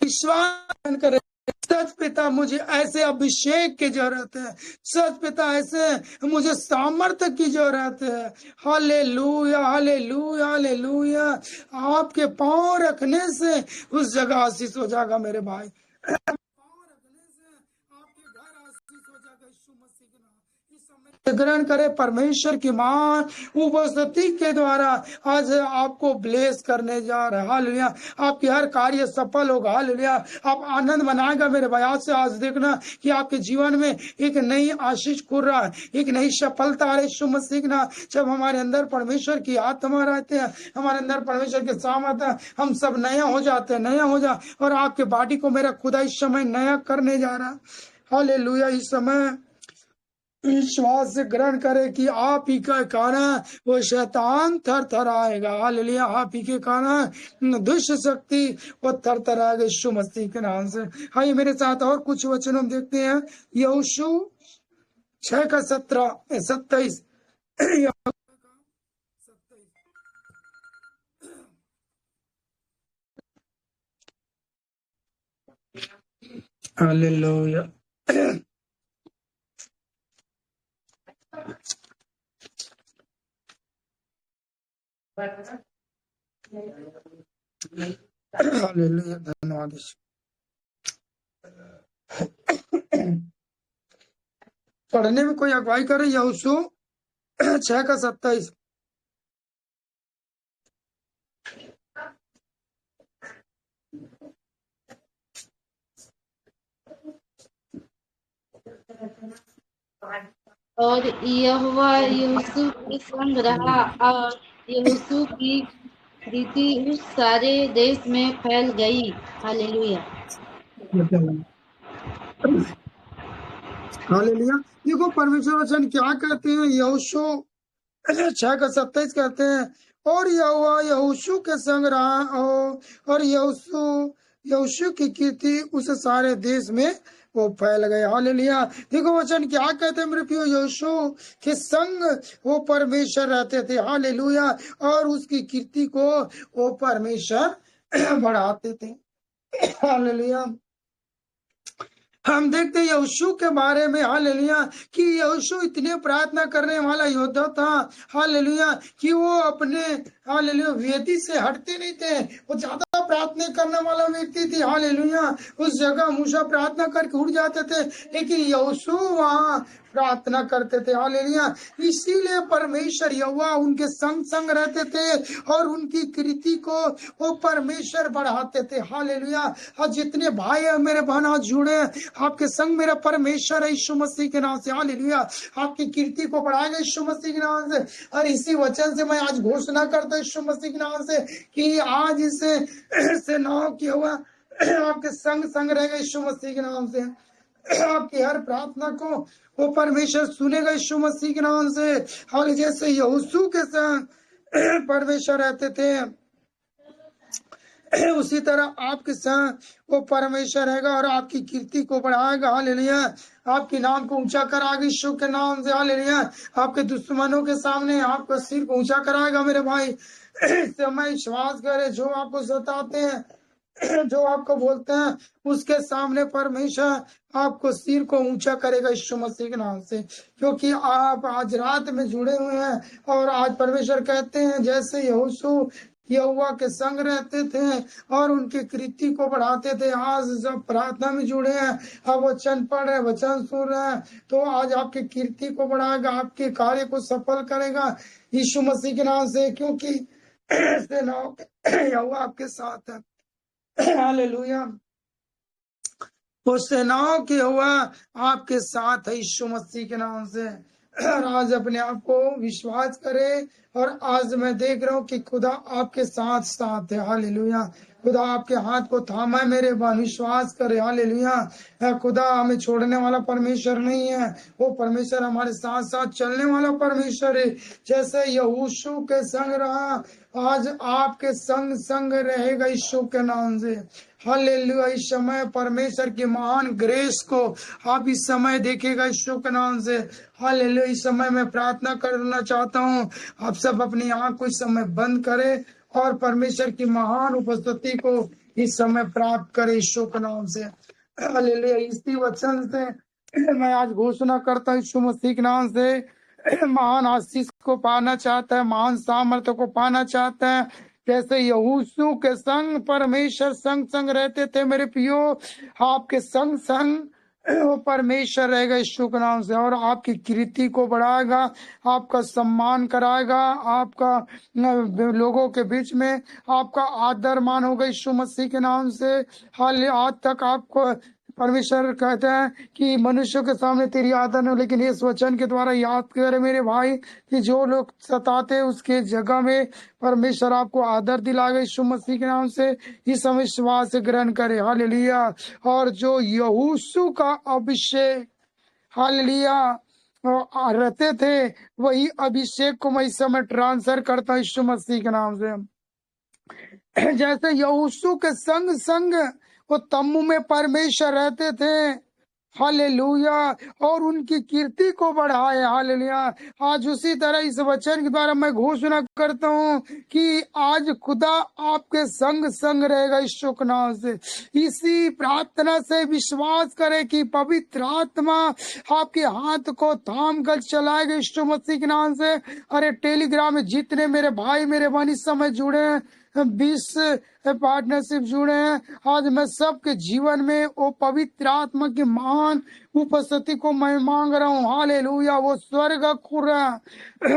विश्वास करें, सच पिता मुझे ऐसे अभिषेक की जरूरत है, सच पिता ऐसे मुझे सामर्थ्य की जरूरत है। Hallelujah hallelujah hallelujah. आपके पांव रखने से उस जगह आशीष हो जाएगा मेरे भाई। पांव रखने से आपके घर आशीष हो जाएगा यीशु मसीह के नाम। इस समय ग्रहण करे परमेश्वर की महान उपस्थिति के द्वारा आज आपको ब्लेस करने जा रहा है। हालेलुया। आपकी हर कार्य सफल होगा। हालेलुया। आप आनंद मनाएगा मेरे भाई। आज से आज देखना कि आपके जीवन में एक नई आशीष खुल रहा है, एक नई सफलता आ रही यीशु मसीह के नाम। जब हमारे अंदर परमेश्वर की आत्मा रहते हैं, हमारे अंदर परमेश्वर के सामर्थ्य, हम सब नया हो जाते हैं, नया हो जा। और आपके बॉडी को मेरा खुदा इस समय नया करने जा रहा है। हालेलुया। इस समय विश्वास से ग्रहण करे कि आप ही का कारण वो शैतान थर थर आएगा। हालेलुया। आप ही के कारण दुष्ट शक्ति वो थर थर आएगा यीशु मसीह के नाम से। हाय मेरे साथ और कुछ वचन हम देखते हैं। यहोशू 6:17-27। हालेलुया। हालेलुया, धन्यवाद यीशु। पढ़ने में कोई अगुवाई करे यहोशू 6:27। और यहोवा यहोशू के संग रहा और यहोशू की रीति उस सारे देश में फैल गई। हालेलुया। हालेलुया। देखो परमेश्वर वचन क्या कहते हैं, यहोशू 6:27 कहते हैं, और यहोवा यहोशू के संग रहा और यहोशू की कीर्ति उस सारे देश में वो फैल गए। हालेलुया। देखो वचन क्या कहते हैं मेरे प्रियो, यहोशू के संग वो परमेश्वर रहते थे। हालेलुया। और उसकी कीर्ति को वो परमेश्वर बढ़ाते थे। हालेलुया। हम देखते हैं यहोशू के बारे में, हालेलुया, कि यहोशू इतने प्रार्थना करने वाला योद्धा था, हालेलुया, कि वो अपने, हालेलुया, वेदी से हटते नहीं थे। वो ज्यादा प्रार्थना करने वाला व्यक्ति थी। हालेलुया। उस जगह मूसा प्रार्थना करके उठ जाते थे, लेकिन यहोशू वहां प्रार्थना करते थे। हालेलुया। इसीलिए परमेश्वर यहोवा उनके संग संग रहते थे और उनकी कीर्ति को वो परमेश्वर बढ़ाते थे। हालेलुया। और जितने भाई और मेरे बहन आज जुड़े, आपके संग मेरा परमेश्वर है यीशु मसीह के नाम से। हालेलुया। आपकी कीर्ति को बढ़ाएगा यीशु मसीह के नाम से। और इसी वचन से मैं आज घोषणा करता हूँ यीशु मसीह के नाम से कि आज इसे सेनाओं की हुआ आपके संग संग रहेगा यीशु मसीह के नाम से। आपकी हर प्रार्थना को वो परमेश्वर सुनेगा यीशु मसीह के नाम से। हाल जैसे यहोशू के संग परमेश्वर रहते थे, उसी तरह आपके संग वो परमेश्वर रहेगा और आपकी कीर्ति को बढ़ाएगा। हालेलुया। आपके नाम को ऊंचा कराएगा यीशु के नाम से। हालेलुया। आपके दुश्मनों के सामने आपका सिर को ऊंचा कराएगा मेरे भाई। समय विश्वास करे, जो आपको सताते हैं, जो आपको बोलते हैं, उसके सामने परमेश्वर आपको सिर को ऊंचा करेगा यीशु मसीह के नाम से, क्योंकि आप आज रात में जुड़े हुए हैं। और आज परमेश्वर कहते हैं जैसे यहोशू यहोवा के संग रहते थे और उनकी कीर्ति को बढ़ाते थे, आज जब प्रार्थना में जुड़े हैं, अब वचन पढ़ रहे, वचन सुन रहे हैं, तो आज आपकी कीर्ति को बढ़ाएगा, आपके कार्य को सफल करेगा यीशु मसीह के नाम से, क्योंकि यहोवा आपके साथ है। हालेलुया। वो सेनाओं की हुआ आपके साथ है यीशु मसीह के नाम से। और आज अपने आप को विश्वास करे, और आज मैं देख रहा हूँ कि खुदा आपके साथ साथ है। हालेलुया। खुदा आपके हाथ को थामा है मेरे बहन, विश्वास करे। हालेलुया। खुदा हमें छोड़ने वाला परमेश्वर नहीं है, वो परमेश्वर हमारे साथ साथ चलने वाला परमेश्वर है। जैसे यहोशू के संग रहा, आज आपके संग संग रहेगा यीशु के नाम से। हालेलुया। इस समय परमेश्वर की महान ग्रेस को आप इस समय देखेगा यीशु के नाम से। हालेलुया। इस समय मैं प्रार्थना करना चाहता हूँ, आप सब अपनी आंख को इस समय बंद करें और परमेश्वर की महान उपस्थिति को इस समय प्राप्त करें यीशु के नाम से। हालेलुया। इसी वचन से मैं आज घोषणा करता हूँ यीशु मसीह के नाम से, महान आशीष को पाना चाहता है, महान सामर्थ्य को पाना चाहता है, जैसे यहोशू के संग परमेश्वर संग संग रहते थे मेरे पियो, आपके संग संग वो परमेश्वर रहेगा यीशु के नाम से, और आपकी कीर्ति को बढ़ाएगा, आपका सम्मान कराएगा, आपका लोगों के बीच में आपका आदर मान होगा यीशु मसीह के नाम से। हाल आज तक आपको परमेश्वर कहते हैं कि मनुष्यों के सामने तेरी आदर नहीं, लेकिन इस वचन के द्वारा याद करे मेरे भाई कि जो लोग सताते उसके जगह में परमेश्वर आपको आदर दिलाएगा यीशु मसीह के नाम से। इस समय विश्वास से ग्रहण करे। हालेलुया। और जो यहोशू का अभिषेक, हालेलुया, रहते थे, वही अभिषेक को मैं इस समय ट्रांसफर करता हूँ यीशु मसीह के नाम से। जैसे यहोशू के संग संग वो तम्बू में परमेश्वर रहते थे, हालेलुया, और उनकी कीर्ति को बढ़ाए। हालेलुया। आज उसी तरह इस वचन के द्वारा मैं घोषणा करता हूँ कि आज खुदा आपके संग संग रहेगा यीशु के नाम से। इसी प्रार्थना से विश्वास करें कि पवित्र आत्मा आपके हाथ को थाम कर चलाएगा यीशु मसीह के नाम से। अरे टेलीग्राम में जितने मेरे भाई मेरे बहन इस समय जुड़े हैं, 20 पार्टनरशिप जुड़े हैं, आज मैं सबके जीवन में वो पवित्र आत्मा की महान उपस्थिति को मैं मांग रहा हूँ। हालेलुया। वो स्वर्ग खुर रहा है,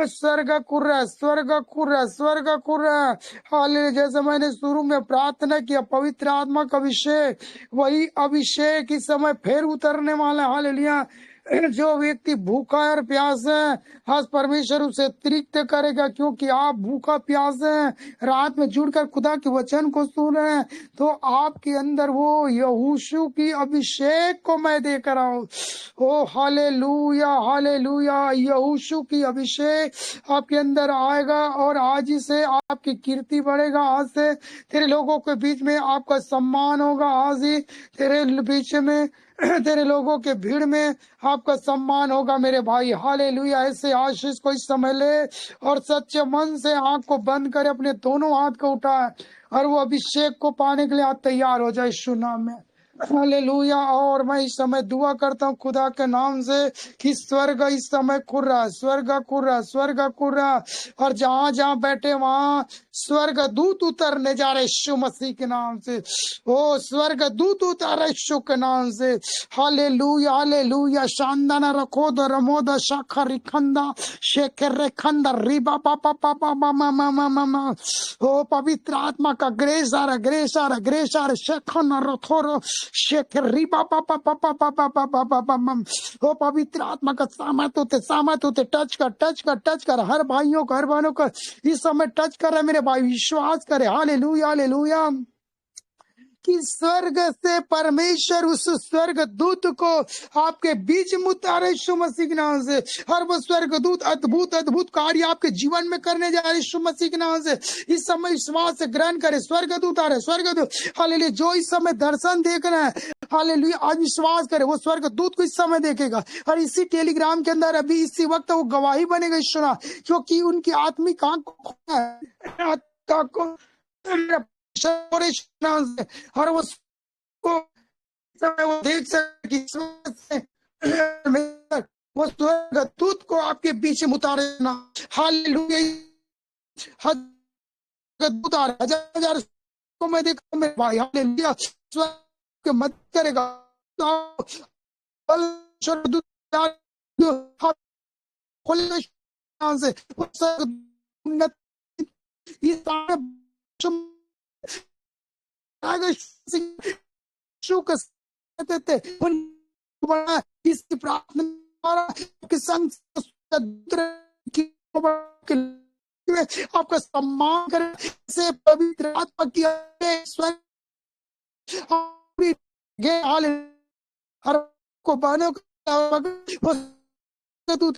स्वर्ग खुर रहा है, स्वर्ग खुर रहा है, स्वर्ग खुर रहा है। हालेलुया। जैसे मैंने शुरू में प्रार्थना किया, पवित्र आत्मा का अभिषेक, वही अभिषेक इस समय फिर उतरने वाला है। हालेलुया। जो व्यक्ति भूखा है और प्यास है, आज परमेश्वर उसे तृप्त करेगा, क्योंकि आप भूखा प्यास है, रात में जुड़कर खुदा के वचन को सुन रहे हैं, तो आपके अंदर वो यहोशू की अभिषेक को मैं देख रहा हूँ। ओ हालेलुया, हालेलुया। यहोशू की अभिषेक आपके अंदर आएगा और आज ही से आपकी कीर्ति बढ़ेगा। आज से तेरे लोगों के बीच में आपका सम्मान होगा। आज ही तेरे बीच में तेरे लोगों के भीड़ में आपका सम्मान होगा मेरे भाई। हालेलुया। ऐसे आशीष को इस समय ले और सच्चे मन से आंख को बंद करे, अपने दोनों हाथ को उठाए और वो अभिषेक को पाने के लिए आप तैयार हो जाए यीशु नाम में। हालेलुया। और मैं इस समय दुआ करता हूँ खुदा के नाम से कि स्वर्ग इस समय खुल रहा है, स्वर्ग खुल रहा है, स्वर्ग खुल रहा है, और जहां जहां बैठे वहां स्वर्ग दूत उतरने जा रहे यीशु मसीह के नाम से। ओ स्वर्ग दूत उतर रहे यीशु के नाम से। Hallelujah, hallelujah. शानदाना रखो द रमोद शाखा रिखंदा शेखर रेखंदा रिबा पापा पापा मामा मामा मामा। ओ पवित्र आत्मा का ग्रेस आ रहा, ग्रेस आ रहा, ग्रेस आ रहा। शेखना रथोरो शेखर रिबा पापा पापा पापा पापा पापा मम। ओ पवित्र आत्मा का सामर्थ होते टच कर, टच कर, टच कर हर भाइयों को, हर बहनों को इस समय टच कर रहे मेरे भाई। विश्वास करे। हालेलुया, हालेलुया कि स्वर्ग से परमेश्वर उस स्वर्ग दूत को आपके बीच में उतारे यीशु मसीह के नाम से। और वो स्वर्ग दूत अद्भुत अद्भुत कार्य आपके जीवन में करने जा रहे यीशु मसीह के नाम से। इस समय विश्वास से ग्रहण करे। स्वर्ग दूत आ रहे, स्वर्ग दूत। हालेलुया। जो इस समय दर्शन देख रहे हैं, हालेलुया, आज विश्वास करे वो स्वर्ग दूत को इस समय देखेगा। और इसी टेलीग्राम के अंदर अभी इसी वक्त वो गवाही बनेगा यीशु नाम, क्योंकि उनकी आत्मिक आंख को और वो देख सके वो स्वर्ग दूत को आपके बीच में उतारना। हालेलुया। दूत आ रहा है, हजार को मैं देखा मेरे भाई। हालेलुया। स्वर्ग मत करेगा इसकी प्रार्थना के संग आपका सम्मान करें से पवित्र आत्मा की हर को बनो दूत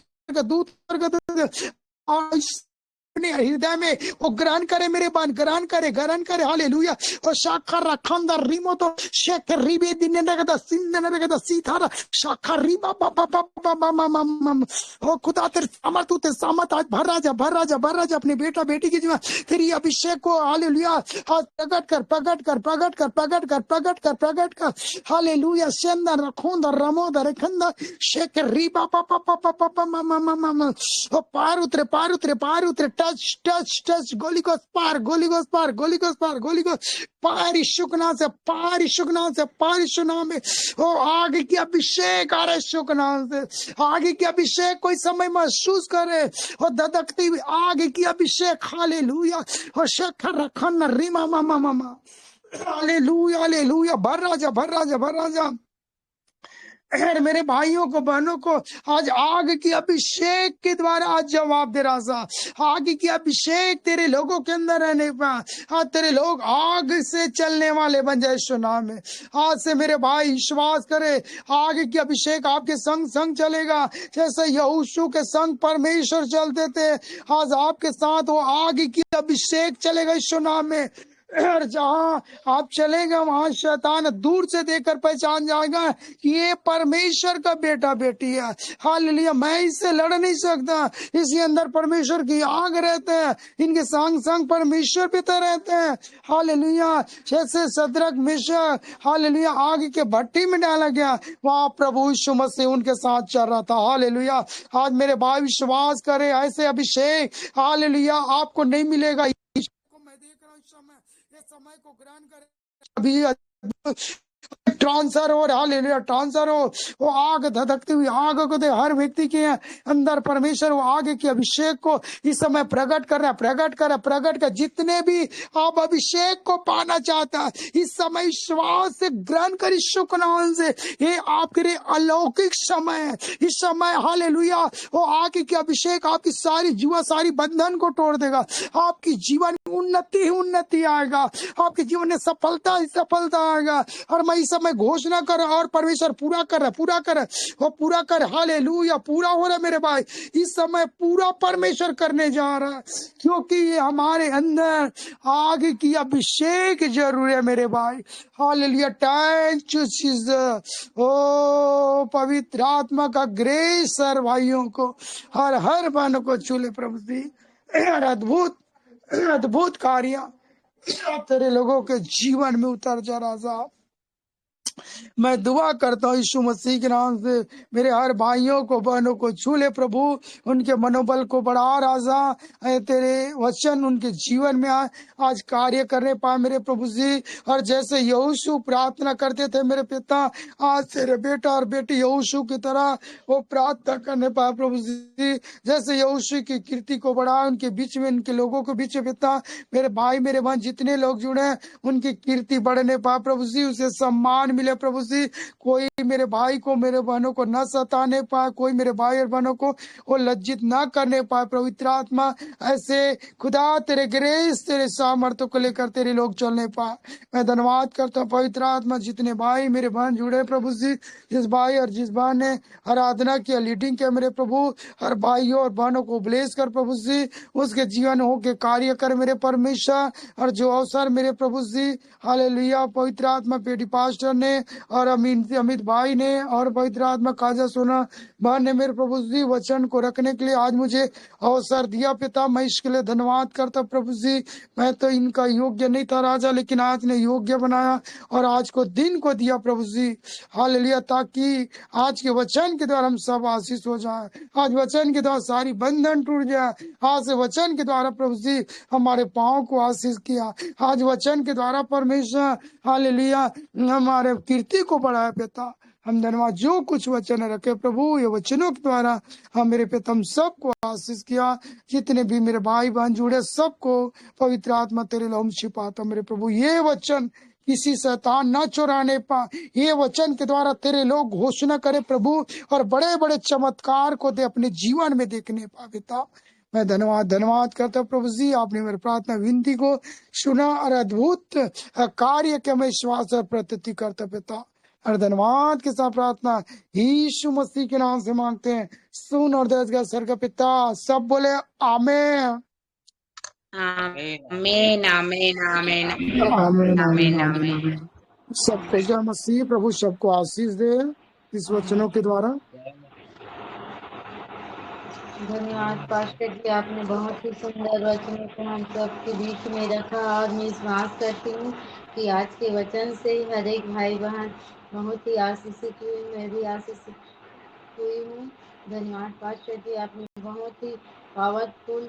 अपने हृदय में वो ग्रहण करे मेरे बान, ग्रहण करे, ग्रहण करे। हालेलुया। और शाखा रखंदा रिमो तो शेख रिबे दिन नगदा सिंध नगदा सीथारा शाखा रिबा पापा पापा मामा मामा। ओ खुदा तेरे सामर्थ होते सामर्थ आज भर राजा, भर राजा, भर राजा अपने बेटा बेटी की जीवन तेरी अभिषेक को। हालेलुया। आज प्रकट कर, प्रकट कर, प्रकट कर, प्रकट कर, प्रकट कर, प्रकट कर। हालेलुया। सेंदा रखोंदा रमोदा रखंदा शेख रिबा पापा पापा पापा मामा मामा। ओ पार उतरे, पार उतरे, पार उतरे। Touch touch touch. गोली को पार, गोली को पार, गोली को पार, गोली को पार यीशु के नाम से, पार यीशु के नाम से, पार यीशु नाम में। ओ आगे की अभिषेक आ रहा है यीशु के नाम से। आगे की अभिषेक कोई समय महसूस करे और धधकती हुई आगे की अभिषेक। हालेलुया। और शेखर रखन रिमा मामा मामा। Hallelujah, hallelujah. भर राजा, भर राजा, भर राजा। मेरे भाइयों को बहनों को आज आग की अभिषेक के द्वारा आज जवाब दे रहा था। आग की अभिषेक तेरे लोगों के अंदर रहने पर तेरे लोग आग से चलने वाले बन जाए यीशु नाम में। आज से मेरे भाई विश्वास करे, आग की अभिषेक आपके संग संग चलेगा। जैसे यहोशू के संग परमेश्वर चलते थे, आज आपके साथ वो आग की अभिषेक चलेगा यीशु नाम में। और जहां आप चलेंगे वहां शैतान दूर से देखकर पहचान जाएगा कि ये परमेश्वर का बेटा बेटी है। हालेलुया, मैं इससे लड़ नहीं सकता, इसके अंदर परमेश्वर की आग रहते हैं, इनके संग संग परमेश्वर पिता रहते हैं। हालेलुया, जैसे सदरक मिशक हालेलुया आग के भट्टी में डाला गया, वहां प्रभु यीशु मसीह उनके साथ चल रहा था। हालेलुया, आज मेरे भाई विश्वास करे, ऐसे अभिषेक हालेलुया आपको नहीं मिलेगा। को मैं देख रहा हूँ इस समय, ये समय को ग्रहण करे अभी ट्रांसफर हो, हालेलुया ट्रांसफर हो। वो आग धधकती हुई आग को दे हर व्यक्ति के अंदर परमेश्वर वो आग के अभिषेक को इस समय प्रकट कर रहा है, प्रकट कर जितने भी आप अभिषेक को पाना चाहता है इस समय विश्वास से ग्रहण कर यीशु के नाम से। ये आपके लिए अलौकिक समय है इस समय। हालेलुया, वो आग के अभिषेक आपकी सारी जीवन सारी बंधन को तोड़ देगा। आपकी जीवन में उन्नति ही उन्नति आएगा, आपके जीवन में सफलता ही सफलता आएगा। और मैं इस समय घोषणा कर और परमेश्वर पूरा कर वो पूरा कर। हालेलुया, पूरा हो रहा है मेरे भाई, इस समय पूरा परमेश्वर करने जा रहा है, क्योंकि ये हमारे अंदर आग की अभिषेक जरूर है मेरे भाई। Hallelujah, thank you Jesus. ओ पवित्र आत्मा का ग्रेस सर भाइयों को हर बहनों को छूले प्रभु जी। अद्भुत कार्य तेरे लोगों के जीवन में उतर जा राजा। मैं दुआ करता हूँ यीशु मसीह के नाम से मेरे हर भाइयों को बहनों को छूले प्रभु, उनके मनोबल को बढ़ा राजा। तेरे वचन उनके जीवन में आज कार्य करने पाए मेरे प्रभु जी। और जैसे यहोशू प्रार्थना करते थे मेरे पिता, आज तेरे बेटा और बेटी यहोशू की तरह वो प्रार्थना करने पाए प्रभु जी। जैसे यहोशू की कीर्ति को बढ़ा उनके बीच में, उनके लोगों के बीच में पिता, मेरे भाई मेरे बहन जितने लोग जुड़े उनकी कीर्ति बढ़ने पाए प्रभु जी, उसे सम्मान मिले प्रभु जी। कोई मेरे भाई को मेरे बहनों को न सताने पाए, कोई मेरे भाई और बहनों को वो लज्जित ना करने पाए। पवित्र आत्मा ऐसे खुदा तेरे ग्रेस तेरे सामर्थ्य को लेकर तेरे लोग चलने पाए। मैं धन्यवाद करता हूँ पवित्र आत्मा, जितने भाई मेरे बहन जुड़े प्रभु जी, जिस भाई और जिस बहन ने आराधना किया लीडिंग किया मेरे प्रभु, हर भाइयों और बहनों को ब्लेस कर प्रभु जी, उसके जीवन हो के कार्य कर मेरे परमेश्वर। और जो अवसर मेरे प्रभु जी हालेलुया पवित्र आत्मा पेटी पास्टर ने और अमित भाई ने और पवित्र आत्मा काजा सोना बहन ने मेरे प्रभु जी वचन को रखने के लिए आज मुझे अवसर दिया पिता, मैं इसके लिए धन्यवाद करता प्रभु जी। मैं तो इनका योग्य नहीं था राजा, लेकिन आज ने योग्य बनाया और आज को दिन को दिया प्रभु जी हालेलुया, ताकि आज के वचन के द्वारा हम सब आशीष हो जाए। आज वचन के द्वारा सारी बंधन टूट जाए। आज से वचन के द्वारा प्रभु जी हमारे पाँव को आशीष किया। आज वचन के द्वारा परमेश्वर हालेलुया हमारे कीर्ति को बढ़ाया पिता। हम धन्यवाद जो कुछ वचन रखे प्रभु, ये वचनों के द्वारा हम मेरे पिता हम सबको आशीष किया। जितने भी मेरे भाई बहन जुड़े सबको पवित्र आत्मा तेरे लोम छिपाता मेरे प्रभु। ये वचन किसी शैतान ना चुराने पाए, ये वचन के द्वारा तेरे लोग घोषणा करे प्रभु, और बड़े बड़े चमत्कार को दे अपने जीवन में देखने पाए पिता। मैं धन्यवाद करता हूँ प्रभु जी, आपने मेरी प्रार्थना विनती को सुना और अद्भुत कार्य के मैं विश्वास और प्रतीति करता पिता। और धन्यवाद के साथ प्रार्थना यीशु मसीह के नाम से मांगते हैं, सुन और दर्ज का स्वर्ग पिता। सब बोले आमेन आमेन आमेन आमेन आमेन आमेन आमेन। सबको जय मसीह। प्रभु सबको आशीष दे इस वचनों के द्वारा। धन्यवाद पास्टर जी, आपने बहुत ही सुंदर वचनों को हम सबके बीच में रखा। और मैं विश्वास करती हूँ कि आज के वचन से हर एक भाई बहन बहुत ही आशीषित हुई, मैं भी आशीषित हुई हूँ। धन्यवाद पास्टर जी, आपने बहुत ही पावरफुल